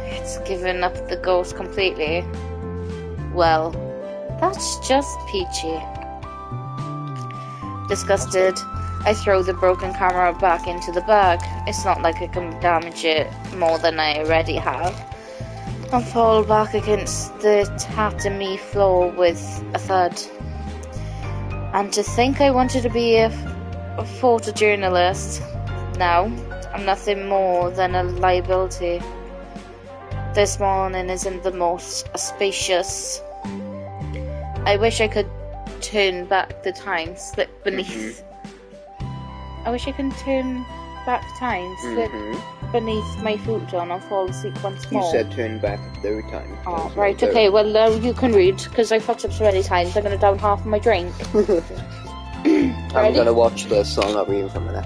It's given up the ghost completely. Well, that's just peachy. Disgusted, I throw the broken camera back into the bag. It's not like I can damage it more than I already have. I fall back against the tatami floor with a thud. And to think I wanted to be a photojournalist. Now, I'm nothing more than a liability. This morning isn't the most auspicious. I wish I could turn back the time, slip beneath. I wish I could turn back time, slip beneath my futon and fall asleep once more. You said turn back a third time. Oh, right, okay, well, you can read, because I fucked up so many times. I'm going to down half of my drink. I'm going to watch this, so I'm not reading for a minute.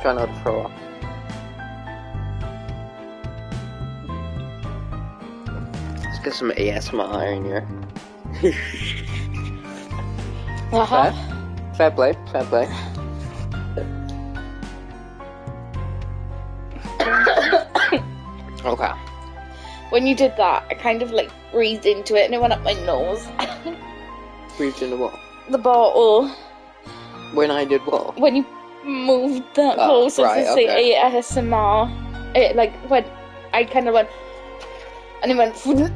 Try not to throw up. Let's get some ASMR in here. Fair play, fair play. Okay. When you did that, I kind of like breathed into it and it went up my nose. Breathed into what? The bottle. When I did what? When you moved that closer right, to say okay. ASMR. It like when I kind of went, and it went through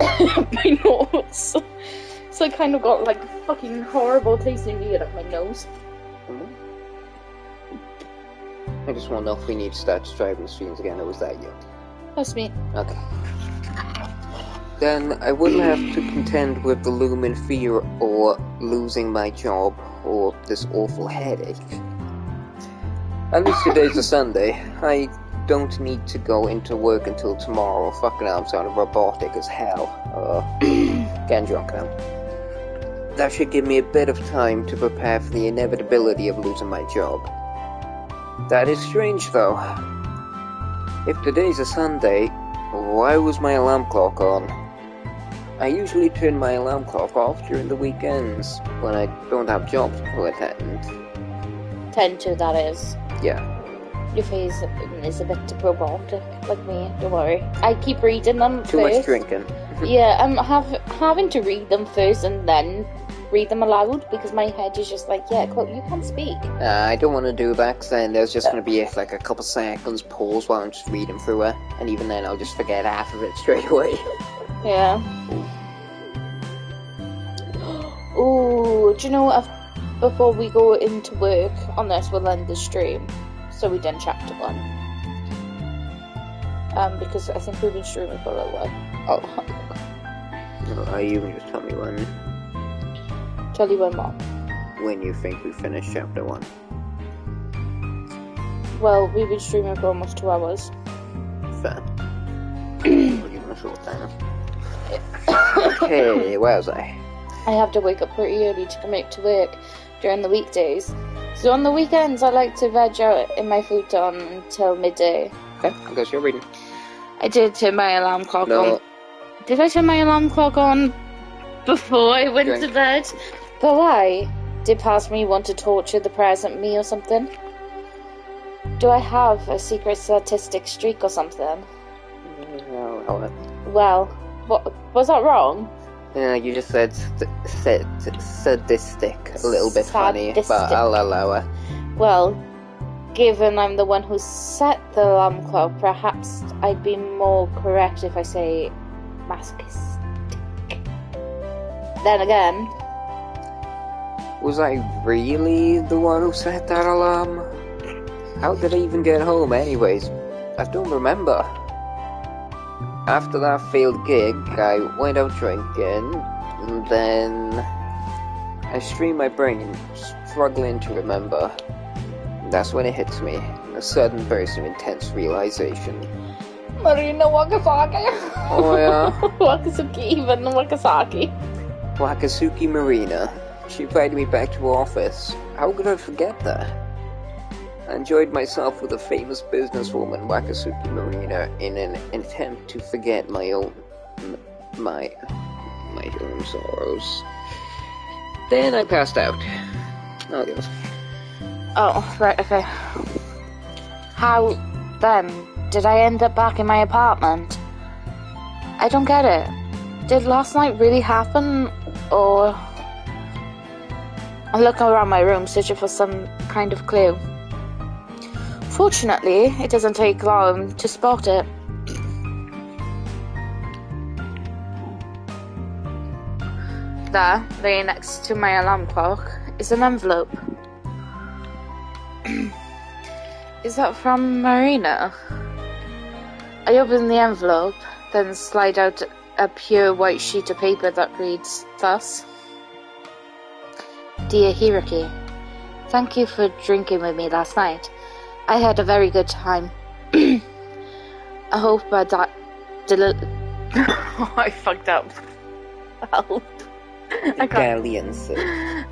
my nose. So I kind of got like fucking horrible tasting weird up my nose. I just want to know if we need to start driving the streams again, or was that you? That's me. Okay. Then I wouldn't have to contend with the looming fear or losing my job or this awful headache. At least today's a Sunday. I don't need to go into work until tomorrow. Fucking hell, I'm sounding robotic as hell. Getting drunk now. That should give me a bit of time to prepare for the inevitability of losing my job. That is strange, though. If today's a Sunday, why was my alarm clock on? I usually turn my alarm clock off during the weekends, when I don't have jobs to attend. Tend to, that is. Yeah. Your face is a bit robotic, like me, don't worry. I keep reading them Too first. much drinking. Yeah, I'm having to read them first and then read them aloud, because my head is just like, yeah, cool, you can't speak. I don't want to do that, because then there's just going to be like a couple seconds pause while I'm just reading through it, and even then I'll just forget half of it straight away. Yeah. Ooh, do you know what? Before we go into work on this, we'll end the stream. So we done chapter 1. Because I think we've been streaming for a little while. Oh. No, you can just tell me when. Tell you when what? When you think we finish chapter 1. Well, we've been streaming for almost 2 hours. Fair. We'll give them a short time. Okay, where was I? I have to wake up pretty early to commute to work during the weekdays. So on the weekends, I like to veg out in my futon until midday. Okay, I guess you're reading. I did turn my alarm clock No. on. Did I turn my alarm clock on before I went to bed? But why? Did past me want to torture the present me or something? Do I have a secret statistic streak or something? No, Well, what was that wrong? yeah, you just said sadistic, a little bit funny, but Sadistic. I'll allow it. Well, given I'm the one who set the alarm clock, perhaps I'd be more correct if I say masochistic. Then again, Was I really the one who set that alarm? How did I even get home anyways? I don't remember. After that failed gig, I went out drinking, and then I strained my brain, struggling to remember. That's when it hits me, a sudden burst of intense realization. Marina Wakasaki. Oh yeah? Wakasuki, even Wakasaki. Wakasuki Marina. She invited me back to her office. How could I forget that? I enjoyed myself with a famous businesswoman, Wakasuki Marina, in an attempt to forget my own sorrows. Then I passed out. Oh, yes. Oh, right, okay. How, then, did I end up back in my apartment? I don't get it. Did last night really happen, or... I'm looking around my room, searching for some kind of clue. Fortunately, it doesn't take long to spot it. There, laying next to my alarm clock, is an envelope. Is that from Marina? I open the envelope, then slide out a pure white sheet of paper that reads thus. Dear Hiroki, thank you for drinking with me last night. I had a very good time. I hope I I fucked up. Help. I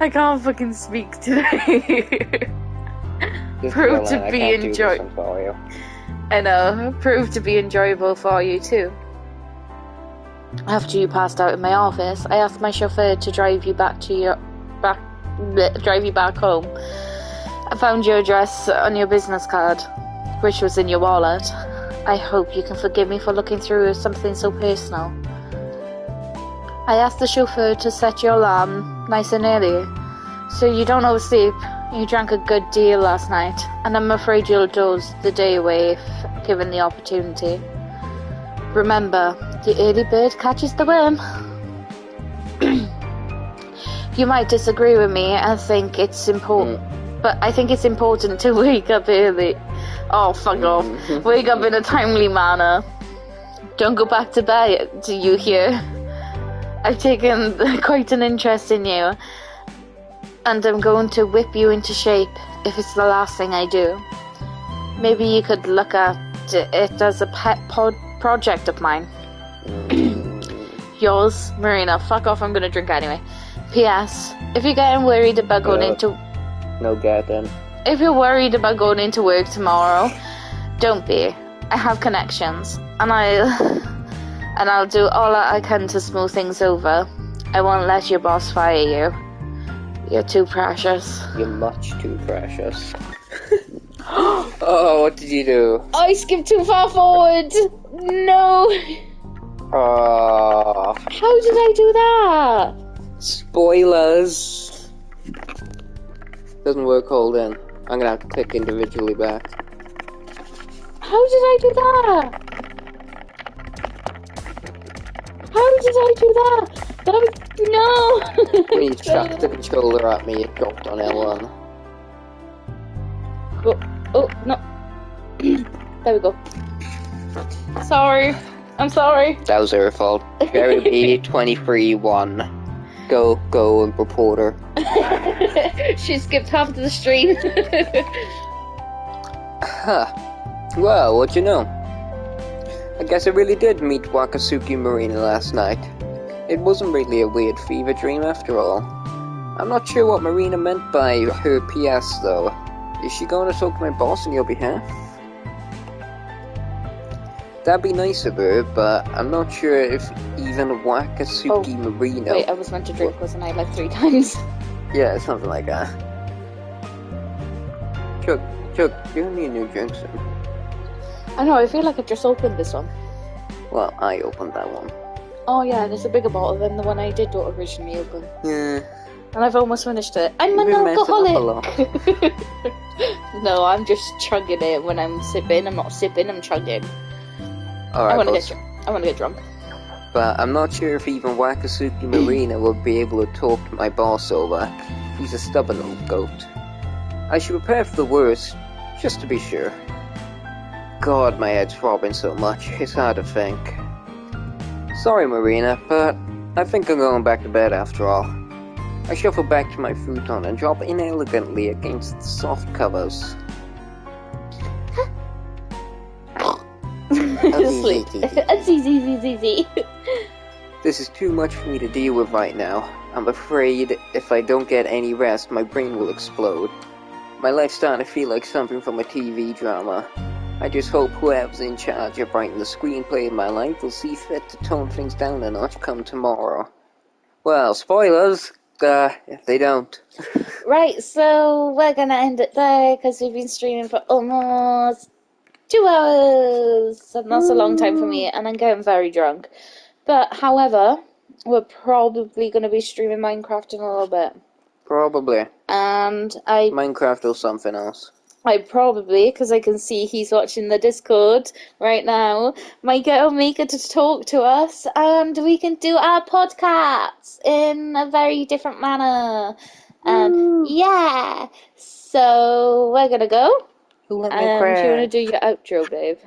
can't fucking speak today. Proved to be enjoyable. I know, proved to be enjoyable for you too. After you passed out in my office, I asked my chauffeur to drive you back home. I found your address on your business card, which was in your wallet. I hope you can forgive me for looking through something so personal. I asked the chauffeur to set your alarm nice and early, so you don't oversleep You drank a good deal last night, and I'm afraid you'll doze the day away if given the opportunity. Remember, the early bird catches the worm. You might disagree with me and think it's important, but I think it's important to wake up early. Oh, fuck off. Wake up in a timely manner. Don't go back to bed, do you hear? I've taken quite an interest in you, and I'm going to whip you into shape if it's the last thing I do. Maybe you could look at it as a pet project of mine. Yours, Marina. Fuck off, I'm gonna drink anyway. P.S. If you're getting worried about going into... No getting. If you're worried about going into work tomorrow, don't be. I have connections, and I'll do all I can to smooth things over. I won't let your boss fire you. You're too precious. You're much too precious. Oh, what did you do? I skipped too far forward. No. Oh. How did I do that? Spoilers. Doesn't work hold in. I'm gonna have to click individually back. How did I do that? How did I do that? That was... No! When you chucked the controller at me, it dropped on L1. Oh, no. There we go. Sorry. I'm sorry. That was her fault. cherryb231. Go, and reporter. She skipped half of the stream. Huh. Well, what you know? I guess I really did meet Wakasuki Marina last night. It wasn't really a weird fever dream after all. I'm not sure what Marina meant by her PS though. Is she going to talk to my boss on your behalf? That'd be nice of her, but I'm not sure if even Wakasuki Marina... Wait, I was meant to drink, wasn't I? Like 3 times. Yeah, something like that. Chuck, give me a new drink soon. I know, I feel like I just opened this one. Well, I opened that one. Oh yeah, there's a bigger bottle than the one I did originally open. Yeah. And I've almost finished it. I'm an You've been messing up a lot. alcoholic! No, I'm just chugging it when I'm sipping. I'm not sipping, I'm chugging. Alright, I wanna get drunk. But I'm not sure if even Wakasuki Marina would be able to talk to my boss over. He's a stubborn old goat. I should prepare for the worst, just to be sure. God, my head's throbbing so much, it's hard to think. Sorry, Marina, but I think I'm going back to bed after all. I shuffle back to my futon and drop inelegantly against the soft covers. Sleep. Easy. This is too much for me to deal with right now. I'm afraid if I don't get any rest, my brain will explode. My life's starting to feel like something from a TV drama. I just hope whoever's in charge of writing the screenplay of my life will see fit to tone things down a notch come tomorrow. Well, spoilers, if they don't. Right, so we're gonna end it there, because we've been streaming for almost 2 hours. And that's a long time for me, and I'm getting very drunk. But, however, we're probably gonna be streaming Minecraft in a little bit. Probably. And Minecraft or something else. I probably, because I can see he's watching the Discord right now, might get Omega to talk to us, and we can do our podcasts in a very different manner. And yeah, so we're gonna go. Let me Do you cry. want to do your outro, babe?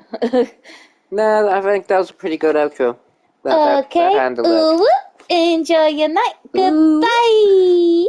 No, I think that was a pretty good outro. That Okay. handled it. Ooh, enjoy your night. Goodbye.